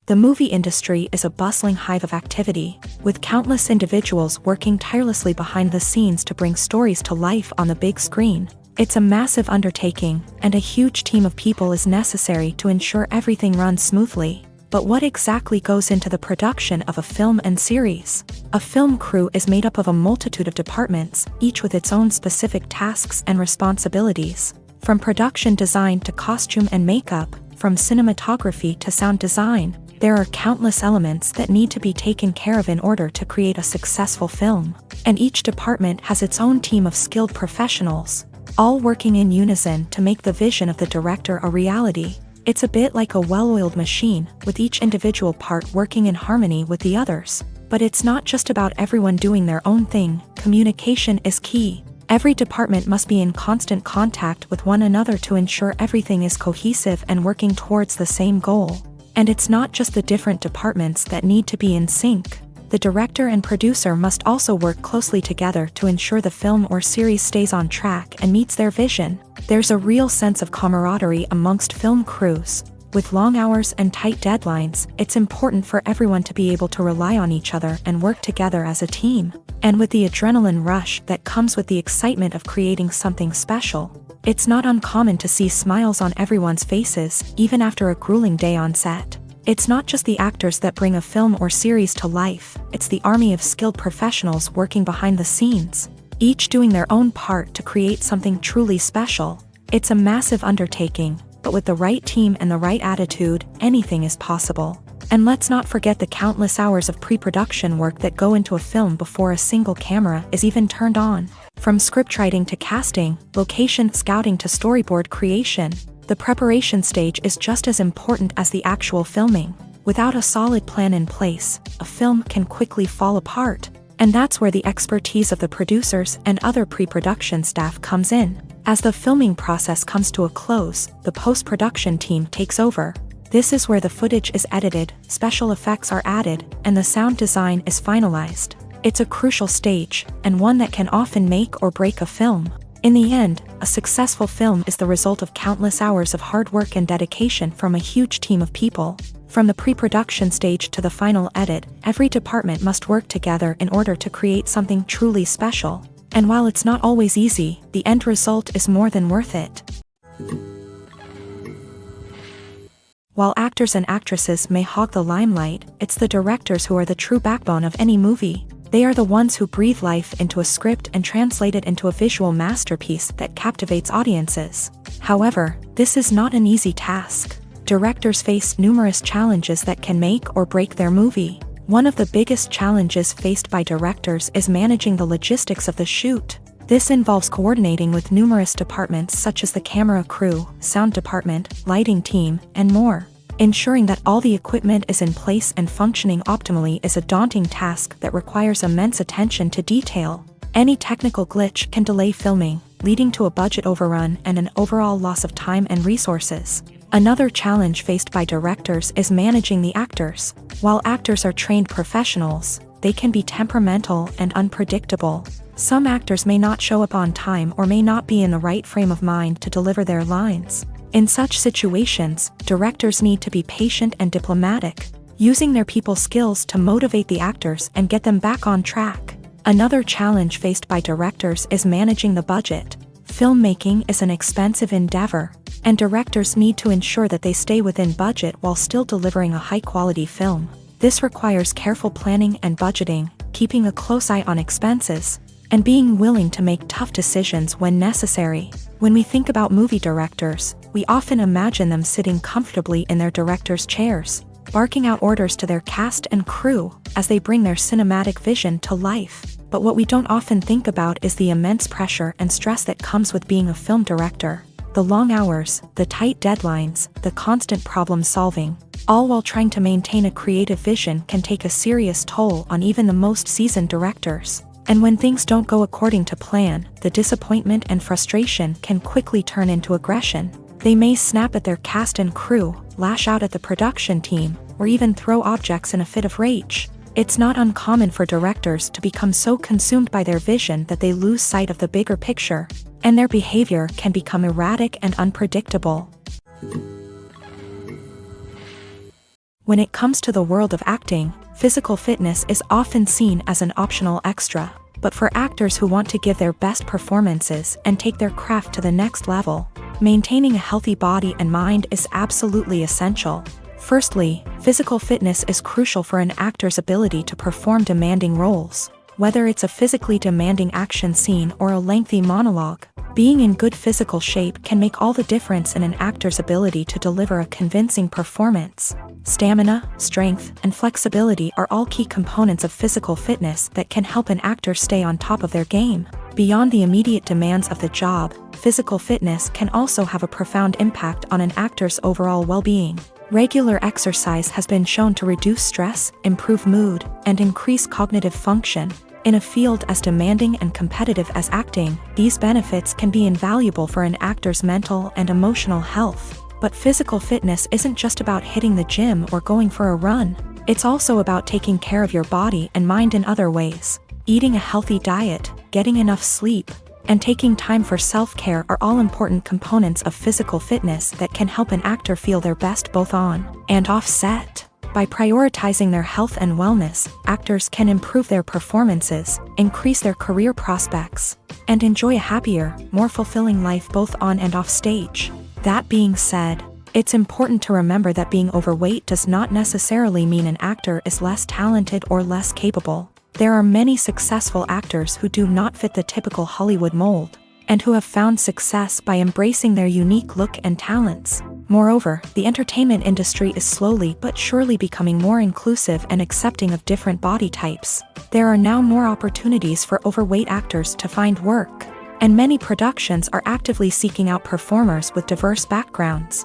The movie industry is a bustling hive of activity, with countless individuals working tirelessly behind the scenes to bring stories to life on the big screen. It's a massive undertaking, and a huge team of people is necessary to ensure everything runs smoothly. But what exactly goes into the production of a film and series? A film crew is made up of a multitude of departments, each with its own specific tasks and responsibilities. From production design to costume and makeup, from cinematography to sound design, there are countless elements that need to be taken care of in order to create a successful film. And each department has its own team of skilled professionals, all working in unison to make the vision of the director a reality. It's a bit like a well-oiled machine, with each individual part working in harmony with the others. But it's not just about everyone doing their own thing. Communication is key. Every department must be in constant contact with one another to ensure everything is cohesive and working towards the same goal. And it's not just the different departments that need to be in sync. The director and producer must also work closely together to ensure the film or series stays on track and meets their vision. There's a real sense of camaraderie amongst film crews. With long hours and tight deadlines, it's important for everyone to be able to rely on each other and work together as a team. And with the adrenaline rush that comes with the excitement of creating something special, it's not uncommon to see smiles on everyone's faces, even after a grueling day on set. It's not just the actors that bring a film or series to life, it's the army of skilled professionals working behind the scenes, each doing their own part to create something truly special. It's a massive undertaking, but with the right team and the right attitude, anything is possible. And let's not forget the countless hours of pre-production work that go into a film before a single camera is even turned on. From scriptwriting to casting, location scouting to storyboard creation, the preparation stage is just as important as the actual filming. Without a solid plan in place, a film can quickly fall apart. And that's where the expertise of the producers and other pre-production staff comes in. As the filming process comes to a close, the post-production team takes over. This is where the footage is edited, special effects are added, and the sound design is finalized. It's a crucial stage, and one that can often make or break a film. In the end, a successful film is the result of countless hours of hard work and dedication from a huge team of people. From the pre-production stage to the final edit, every department must work together in order to create something truly special. And while it's not always easy, the end result is more than worth it. While actors and actresses may hog the limelight, it's the directors who are the true backbone of any movie. They are the ones who breathe life into a script and translate it into a visual masterpiece that captivates audiences. However, this is not an easy task. Directors face numerous challenges that can make or break their movie. One of the biggest challenges faced by directors is managing the logistics of the shoot. This involves coordinating with numerous departments such as the camera crew, sound department, lighting team, and more. Ensuring that all the equipment is in place and functioning optimally is a daunting task that requires immense attention to detail. Any technical glitch can delay filming, leading to a budget overrun and an overall loss of time and resources. Another challenge faced by directors is managing the actors. While actors are trained professionals, they can be temperamental and unpredictable. Some actors may not show up on time or may not be in the right frame of mind to deliver their lines. In such situations, directors need to be patient and diplomatic, using their people skills to motivate the actors and get them back on track. Another challenge faced by directors is managing the budget. Filmmaking is an expensive endeavor, and directors need to ensure that they stay within budget while still delivering a high-quality film. This requires careful planning and budgeting, keeping a close eye on expenses, and being willing to make tough decisions when necessary. When we think about movie directors, we often imagine them sitting comfortably in their director's chairs, barking out orders to their cast and crew as they bring their cinematic vision to life. But what we don't often think about is the immense pressure and stress that comes with being a film director. The long hours, the tight deadlines, the constant problem solving, all while trying to maintain a creative vision can take a serious toll on even the most seasoned directors. And when things don't go according to plan, the disappointment and frustration can quickly turn into aggression. They may snap at their cast and crew, lash out at the production team, or even throw objects in a fit of rage. It's not uncommon for directors to become so consumed by their vision that they lose sight of the bigger picture, and their behavior can become erratic and unpredictable. When it comes to the world of acting, physical fitness is often seen as an optional extra. But for actors who want to give their best performances and take their craft to the next level, maintaining a healthy body and mind is absolutely essential. Firstly, physical fitness is crucial for an actor's ability to perform demanding roles. Whether it's a physically demanding action scene or a lengthy monologue, being in good physical shape can make all the difference in an actor's ability to deliver a convincing performance. Stamina, strength, and flexibility are all key components of physical fitness that can help an actor stay on top of their game. Beyond the immediate demands of the job, physical fitness can also have a profound impact on an actor's overall well-being. Regular exercise has been shown to reduce stress, improve mood, and increase cognitive function. In a field as demanding and competitive as acting, these benefits can be invaluable for an actor's mental and emotional health. But physical fitness isn't just about hitting the gym or going for a run. It's also about taking care of your body and mind in other ways. Eating a healthy diet, getting enough sleep, and taking time for self-care are all important components of physical fitness that can help an actor feel their best both on and off set. By prioritizing their health and wellness, actors can improve their performances, increase their career prospects, and enjoy a happier, more fulfilling life both on and off stage. That being said, it's important to remember that being overweight does not necessarily mean an actor is less talented or less capable. There are many successful actors who do not fit the typical Hollywood mold, and who have found success by embracing their unique look and talents. Moreover, the entertainment industry is slowly but surely becoming more inclusive and accepting of different body types. There are now more opportunities for overweight actors to find work, and many productions are actively seeking out performers with diverse backgrounds.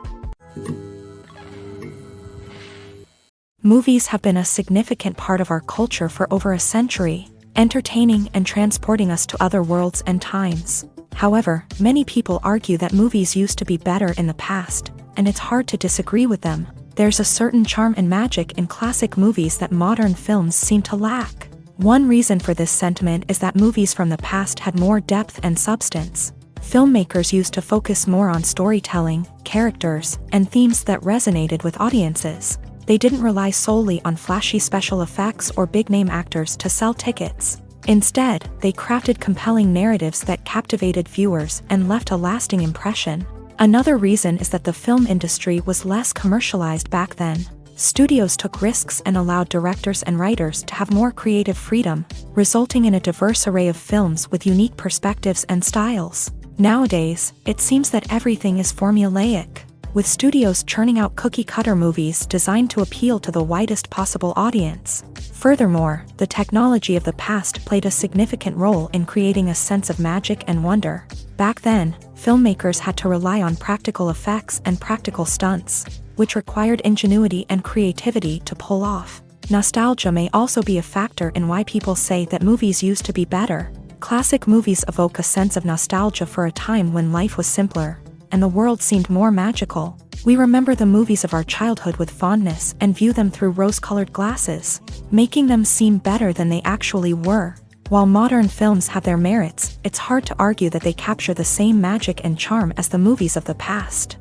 Movies have been a significant part of our culture for over a century, entertaining and transporting us to other worlds and times. However, many people argue that movies used to be better in the past, and it's hard to disagree with them. There's a certain charm and magic in classic movies that modern films seem to lack. One reason for this sentiment is that movies from the past had more depth and substance. Filmmakers used to focus more on storytelling, characters, and themes that resonated with audiences. They didn't rely solely on flashy special effects or big-name actors to sell tickets. Instead, they crafted compelling narratives that captivated viewers and left a lasting impression. Another reason is that the film industry was less commercialized back then. Studios took risks and allowed directors and writers to have more creative freedom, resulting in a diverse array of films with unique perspectives and styles. Nowadays, it seems that everything is formulaic, with studios churning out cookie-cutter movies designed to appeal to the widest possible audience. Furthermore, the technology of the past played a significant role in creating a sense of magic and wonder. Back then, filmmakers had to rely on practical effects and practical stunts, which required ingenuity and creativity to pull off. Nostalgia may also be a factor in why people say that movies used to be better. Classic movies evoke a sense of nostalgia for a time when life was simpler, and the world seemed more magical. We remember the movies of our childhood with fondness and view them through rose-colored glasses, making them seem better than they actually were. While modern films have their merits, it's hard to argue that they capture the same magic and charm as the movies of the past.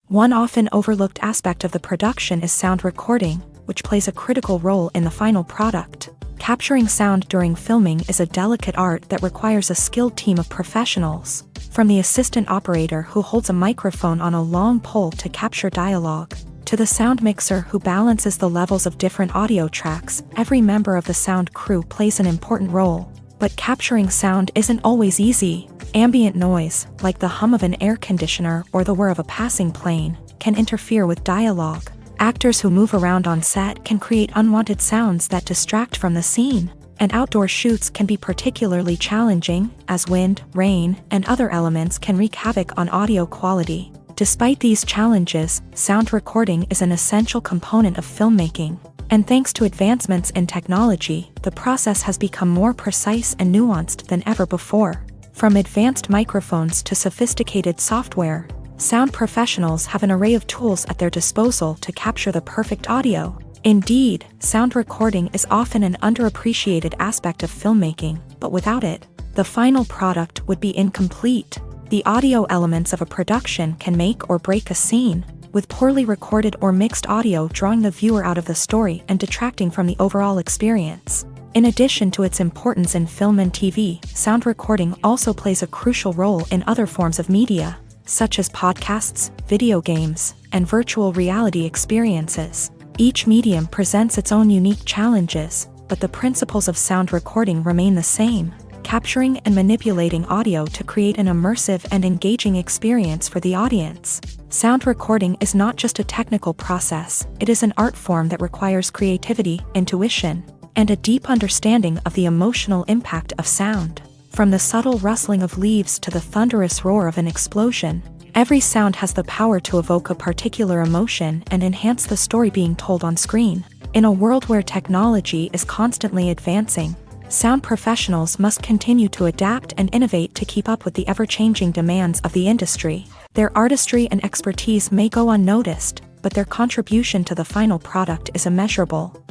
One often overlooked aspect of the production is sound recording, which plays a critical role in the final product. Capturing sound during filming is a delicate art that requires a skilled team of professionals, from the assistant operator who holds a microphone on a long pole to capture dialogue, to the sound mixer who balances the levels of different audio tracks. Every member of the sound crew plays an important role. But capturing sound isn't always easy. Ambient noise, like the hum of an air conditioner or the whir of a passing plane, can interfere with dialogue. Actors who move around on set can create unwanted sounds that distract from the scene, and outdoor shoots can be particularly challenging, as wind, rain, and other elements can wreak havoc on audio quality. Despite these challenges, sound recording is an essential component of filmmaking, and thanks to advancements in technology, the process has become more precise and nuanced than ever before. From advanced microphones to sophisticated software, sound professionals have an array of tools at their disposal to capture the perfect audio. Indeed, sound recording is often an underappreciated aspect of filmmaking, but without it, the final product would be incomplete. The audio elements of a production can make or break a scene, with poorly recorded or mixed audio drawing the viewer out of the story and detracting from the overall experience. In addition to its importance in film and TV, sound recording also plays a crucial role in other forms of media, such as podcasts, video games, and virtual reality experiences. Each medium presents its own unique challenges, but the principles of sound recording remain the same: capturing and manipulating audio to create an immersive and engaging experience for the audience. Sound recording is not just a technical process, it is an art form that requires creativity, intuition, and a deep understanding of the emotional impact of sound. From the subtle rustling of leaves to the thunderous roar of an explosion, every sound has the power to evoke a particular emotion and enhance the story being told on screen. In a world where technology is constantly advancing, sound professionals must continue to adapt and innovate to keep up with the ever-changing demands of the industry. Their artistry and expertise may go unnoticed, but their contribution to the final product is immeasurable.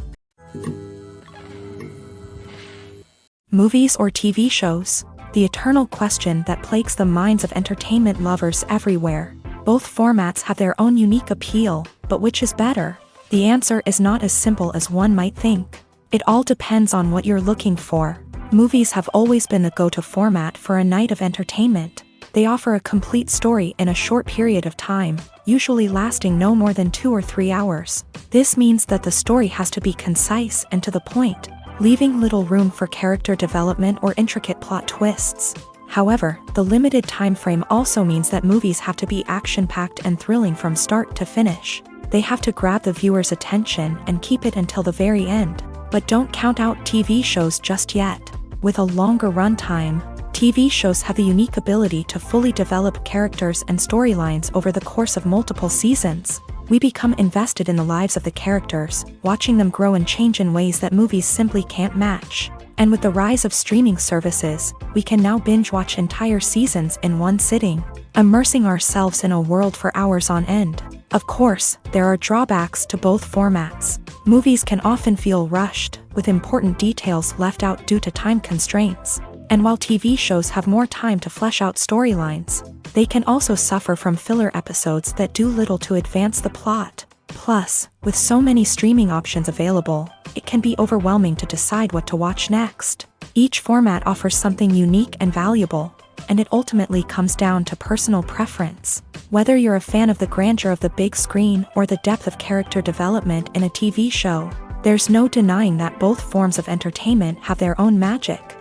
Movies or TV shows? The eternal question that plagues the minds of entertainment lovers everywhere. Both formats have their own unique appeal, but which is better? The answer is not as simple as one might think. It all depends on what you're looking for. Movies have always been the go-to format for a night of entertainment. They offer a complete story in a short period of time, usually lasting no more than 2 or 3 hours. This means that the story has to be concise and to the point, leaving little room for character development or intricate plot twists. However, the limited time frame also means that movies have to be action-packed and thrilling from start to finish. They have to grab the viewer's attention and keep it until the very end. But don't count out TV shows just yet. With a longer runtime, TV shows have the unique ability to fully develop characters and storylines over the course of multiple seasons. We become invested in the lives of the characters, watching them grow and change in ways that movies simply can't match. And with the rise of streaming services, we can now binge-watch entire seasons in one sitting, immersing ourselves in a world for hours on end. Of course, there are drawbacks to both formats. Movies can often feel rushed, with important details left out due to time constraints. And while TV shows have more time to flesh out storylines, they can also suffer from filler episodes that do little to advance the plot. Plus, with so many streaming options available, it can be overwhelming to decide what to watch next. Each format offers something unique and valuable, and it ultimately comes down to personal preference. Whether you're a fan of the grandeur of the big screen or the depth of character development in a TV show, there's no denying that both forms of entertainment have their own magic.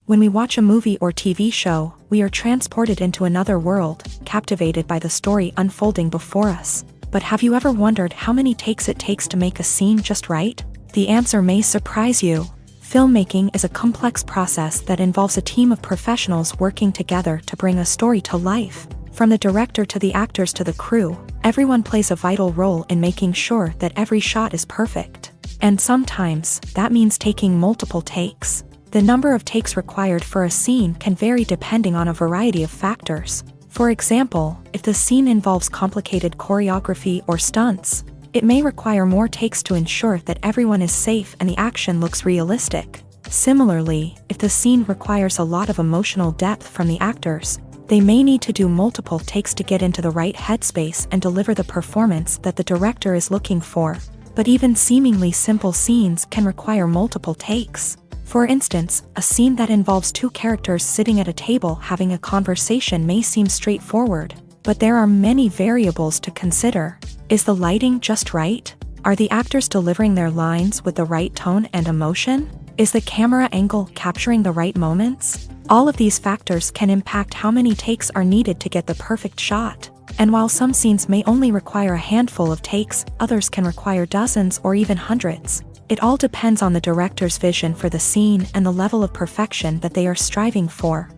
When we watch a movie or TV show, we are transported into another world, captivated by the story unfolding before us. But have you ever wondered how many takes it takes to make a scene just right? The answer may surprise you. Filmmaking is a complex process that involves a team of professionals working together to bring a story to life. From the director to the actors to the crew, everyone plays a vital role in making sure that every shot is perfect. And sometimes, that means taking multiple takes. The number of takes required for a scene can vary depending on a variety of factors. For example, if the scene involves complicated choreography or stunts, it may require more takes to ensure that everyone is safe and the action looks realistic. Similarly, if the scene requires a lot of emotional depth from the actors, they may need to do multiple takes to get into the right headspace and deliver the performance that the director is looking for. But even seemingly simple scenes can require multiple takes. For instance, a scene that involves two characters sitting at a table having a conversation may seem straightforward, but there are many variables to consider. Is the lighting just right? Are the actors delivering their lines with the right tone and emotion? Is the camera angle capturing the right moments? All of these factors can impact how many takes are needed to get the perfect shot. And while some scenes may only require a handful of takes, others can require dozens or even hundreds. It all depends on the director's vision for the scene and the level of perfection that they are striving for.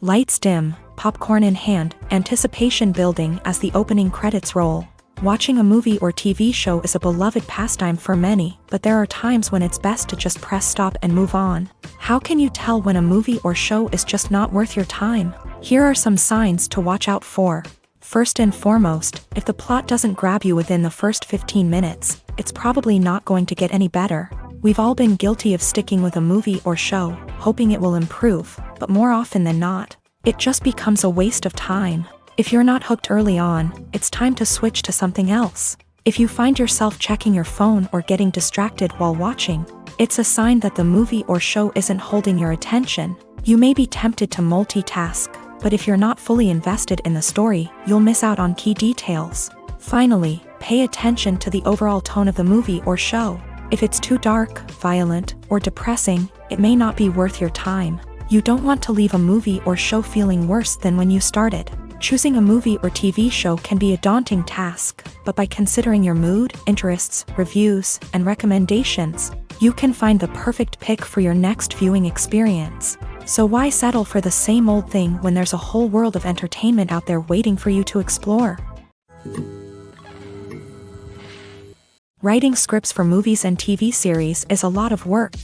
Lights dim, popcorn in hand, anticipation building as the opening credits roll. Watching a movie or TV show is a beloved pastime for many, but there are times when it's best to just press stop and move on. How can you tell when a movie or show is just not worth your time? Here are some signs to watch out for. First and foremost, if the plot doesn't grab you within the first 15 minutes, it's probably not going to get any better. We've all been guilty of sticking with a movie or show, hoping it will improve, but more often than not, it just becomes a waste of time. If you're not hooked early on, it's time to switch to something else. If you find yourself checking your phone or getting distracted while watching, it's a sign that the movie or show isn't holding your attention. You may be tempted to multitask, but if you're not fully invested in the story, you'll miss out on key details. Finally, pay attention to the overall tone of the movie or show. If it's too dark, violent, or depressing, it may not be worth your time. You don't want to leave a movie or show feeling worse than when you started. Choosing a movie or TV show can be a daunting task, but by considering your mood, interests, reviews, and recommendations, you can find the perfect pick for your next viewing experience. So why settle for the same old thing when there's a whole world of entertainment out there waiting for you to explore? Writing scripts for movies and TV series is a lot of work.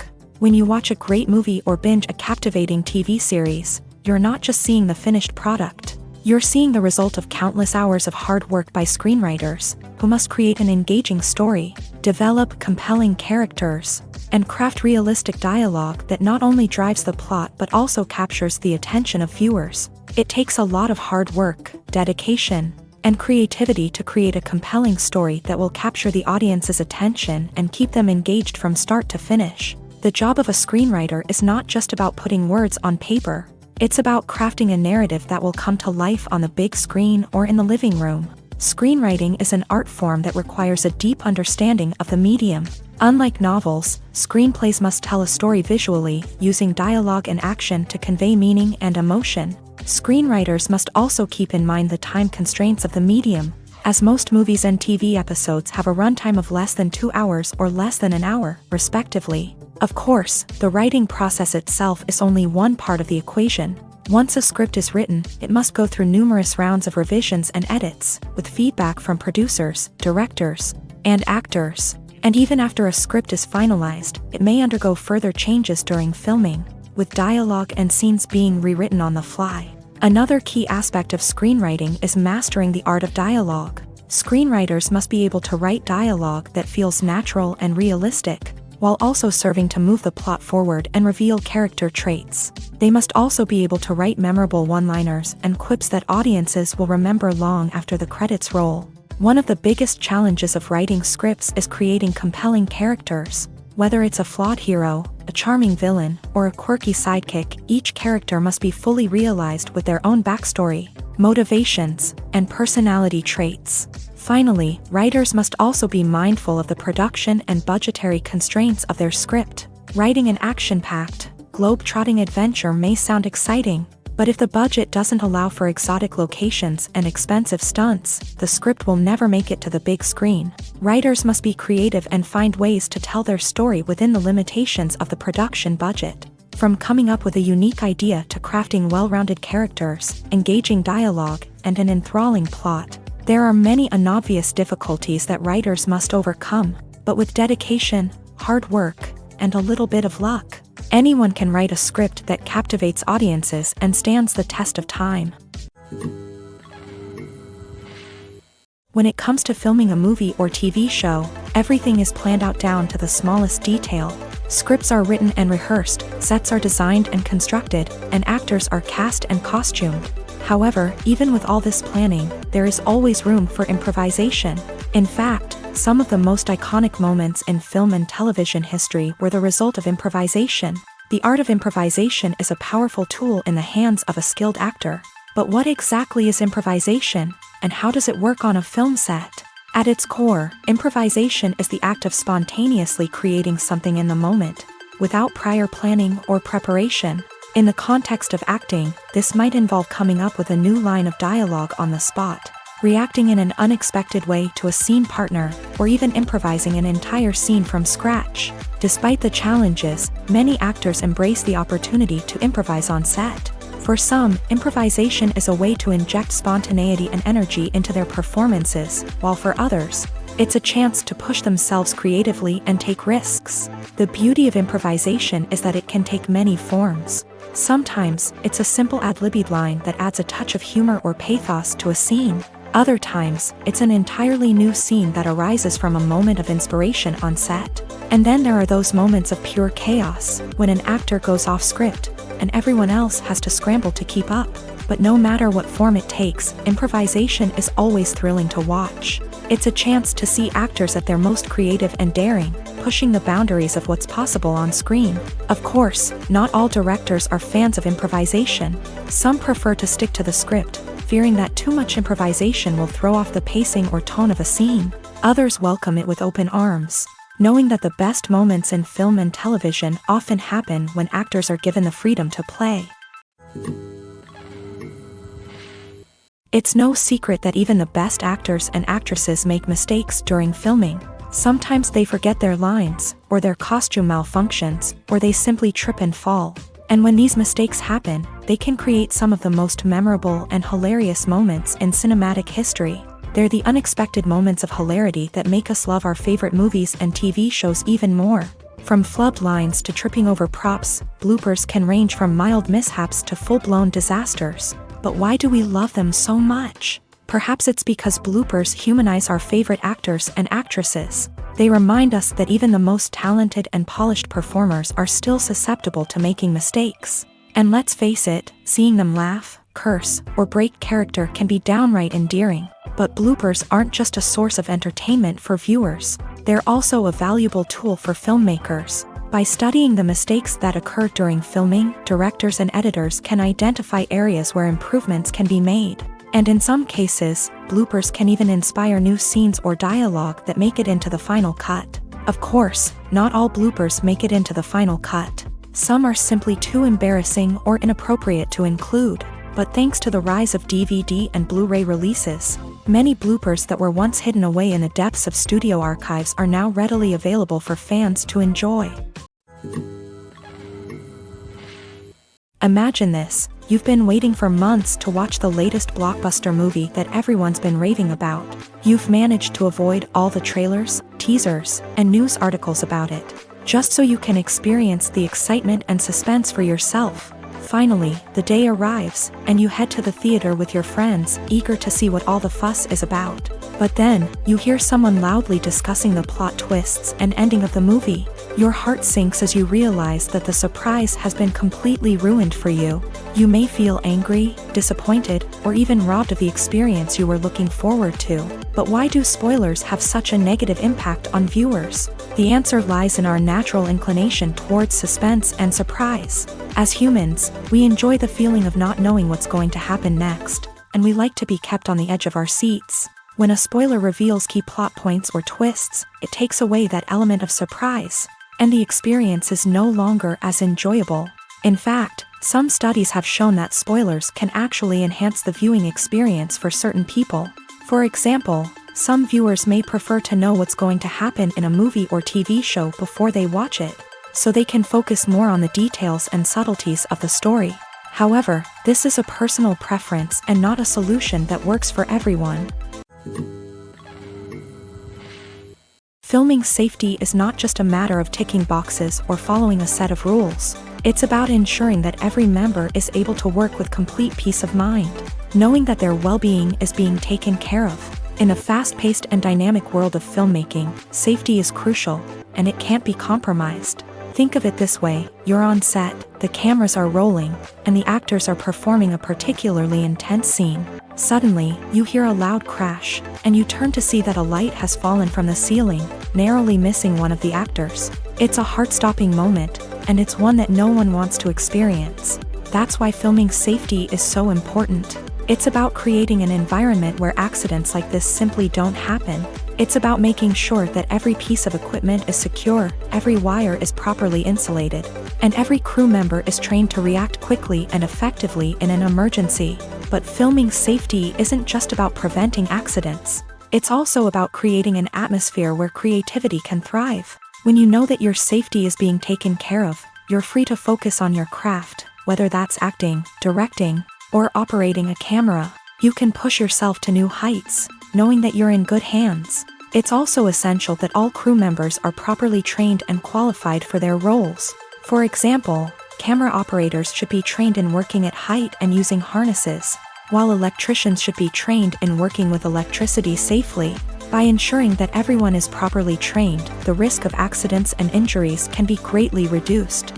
When you watch a great movie or binge a captivating TV series, you're not just seeing the finished product. You're seeing the result of countless hours of hard work by screenwriters, who must create an engaging story, develop compelling characters, and craft realistic dialogue that not only drives the plot but also captures the attention of viewers. It takes a lot of hard work, dedication, and creativity to create a compelling story that will capture the audience's attention and keep them engaged from start to finish. The job of a screenwriter is not just about putting words on paper. It's about crafting a narrative that will come to life on the big screen or in the living room. Screenwriting is an art form that requires a deep understanding of the medium. Unlike novels, screenplays must tell a story visually, using dialogue and action to convey meaning and emotion. Screenwriters must also keep in mind the time constraints of the medium, as most movies and TV episodes have a runtime of less than 2 hours or less than an hour, respectively. Of course, the writing process itself is only one part of the equation. Once a script is written, it must go through numerous rounds of revisions and edits, with feedback from producers, directors, and actors. And even after a script is finalized, it may undergo further changes during filming, with dialogue and scenes being rewritten on the fly. Another key aspect of screenwriting is mastering the art of dialogue. Screenwriters must be able to write dialogue that feels natural and realistic, while also serving to move the plot forward and reveal character traits. They must also be able to write memorable one-liners and quips that audiences will remember long after the credits roll. One of the biggest challenges of writing scripts is creating compelling characters. Whether it's a flawed hero, a charming villain, or a quirky sidekick, each character must be fully realized with their own backstory, motivations, and personality traits. Finally, writers must also be mindful of the production and budgetary constraints of their script. Writing an action-packed, globe-trotting adventure may sound exciting, But if the budget doesn't allow for exotic locations and expensive stunts, the script will never make it to the big screen. Writers must be creative and find ways to tell their story within the limitations of the production budget. From coming up with a unique idea to crafting well-rounded characters, engaging dialogue, and an enthralling plot, there are many unobvious difficulties that writers must overcome, but with dedication, hard work, and a little bit of luck, anyone can write a script that captivates audiences and stands the test of time. When it comes to filming a movie or TV show, everything is planned out down to the smallest detail. Scripts are written and rehearsed, sets are designed and constructed, and actors are cast and costumed. However, even with all this planning, there is always room for improvisation. In fact, some of the most iconic moments in film and television history were the result of improvisation. The art of improvisation is a powerful tool in the hands of a skilled actor. But what exactly is improvisation, and how does it work on a film set? At its core, improvisation is the act of spontaneously creating something in the moment, without prior planning or preparation. In the context of acting, this might involve coming up with a new line of dialogue on the spot, reacting in an unexpected way to a scene partner, or even improvising an entire scene from scratch. Despite the challenges, many actors embrace the opportunity to improvise on set. For some, improvisation is a way to inject spontaneity and energy into their performances, while for others, it's a chance to push themselves creatively and take risks. The beauty of improvisation is that it can take many forms. Sometimes, it's a simple ad-libbed line that adds a touch of humor or pathos to a scene. Other times, it's an entirely new scene that arises from a moment of inspiration on set. And then there are those moments of pure chaos, when an actor goes off script, and everyone else has to scramble to keep up. But no matter what form it takes, improvisation is always thrilling to watch. It's a chance to see actors at their most creative and daring, pushing the boundaries of what's possible on screen. Of course, not all directors are fans of improvisation. Some prefer to stick to the script, fearing that too much improvisation will throw off the pacing or tone of a scene. Others welcome it with open arms, knowing that the best moments in film and television often happen when actors are given the freedom to play. It's no secret that even the best actors and actresses make mistakes during filming. Sometimes they forget their lines, or their costume malfunctions, or they simply trip and fall. And when these mistakes happen, they can create some of the most memorable and hilarious moments in cinematic history. They're the unexpected moments of hilarity that make us love our favorite movies and TV shows even more. From flubbed lines to tripping over props, bloopers can range from mild mishaps to full-blown disasters. But why do we love them so much? Perhaps it's because bloopers humanize our favorite actors and actresses. They remind us that even the most talented and polished performers are still susceptible to making mistakes. And let's face it, seeing them laugh, curse, or break character can be downright endearing. But bloopers aren't just a source of entertainment for viewers. They're also a valuable tool for filmmakers. By studying the mistakes that occur during filming, directors and editors can identify areas where improvements can be made. And in some cases, bloopers can even inspire new scenes or dialogue that make it into the final cut. Of course, not all bloopers make it into the final cut. Some are simply too embarrassing or inappropriate to include. But thanks to the rise of DVD and Blu-ray releases, many bloopers that were once hidden away in the depths of studio archives are now readily available for fans to enjoy. Imagine this, you've been waiting for months to watch the latest blockbuster movie that everyone's been raving about. You've managed to avoid all the trailers, teasers, and news articles about it, just so you can experience the excitement and suspense for yourself. Finally, the day arrives, and you head to the theater with your friends, eager to see what all the fuss is about. But then, you hear someone loudly discussing the plot twists and ending of the movie. Your heart sinks as you realize that the surprise has been completely ruined for you. You may feel angry, disappointed, or even robbed of the experience you were looking forward to. But why do spoilers have such a negative impact on viewers? The answer lies in our natural inclination towards suspense and surprise. As humans, we enjoy the feeling of not knowing what's going to happen next, and we like to be kept on the edge of our seats. When a spoiler reveals key plot points or twists, it takes away that element of surprise, and the experience is no longer as enjoyable. In fact, some studies have shown that spoilers can actually enhance the viewing experience for certain people. For example, some viewers may prefer to know what's going to happen in a movie or TV show before they watch it, so they can focus more on the details and subtleties of the story. However, this is a personal preference and not a solution that works for everyone. Filming safety is not just a matter of ticking boxes or following a set of rules. It's about ensuring that every member is able to work with complete peace of mind, knowing that their well-being is being taken care of. In a fast-paced and dynamic world of filmmaking, safety is crucial, and it can't be compromised. Think of it this way: you're on set, the cameras are rolling, and the actors are performing a particularly intense scene. Suddenly, you hear a loud crash, and you turn to see that a light has fallen from the ceiling, narrowly missing one of the actors. It's a heart-stopping moment, and it's one that no one wants to experience. That's why filming safety is so important. It's about creating an environment where accidents like this simply don't happen. It's about making sure that every piece of equipment is secure, every wire is properly insulated, and every crew member is trained to react quickly and effectively in an emergency. But filming safety isn't just about preventing accidents. It's also about creating an atmosphere where creativity can thrive. When you know that your safety is being taken care of, you're free to focus on your craft, whether that's acting, directing, or operating a camera. You can push yourself to new heights, knowing that you're in good hands. It's also essential that all crew members are properly trained and qualified for their roles. For example, camera operators should be trained in working at height and using harnesses, while electricians should be trained in working with electricity safely. By ensuring that everyone is properly trained, the risk of accidents and injuries can be greatly reduced.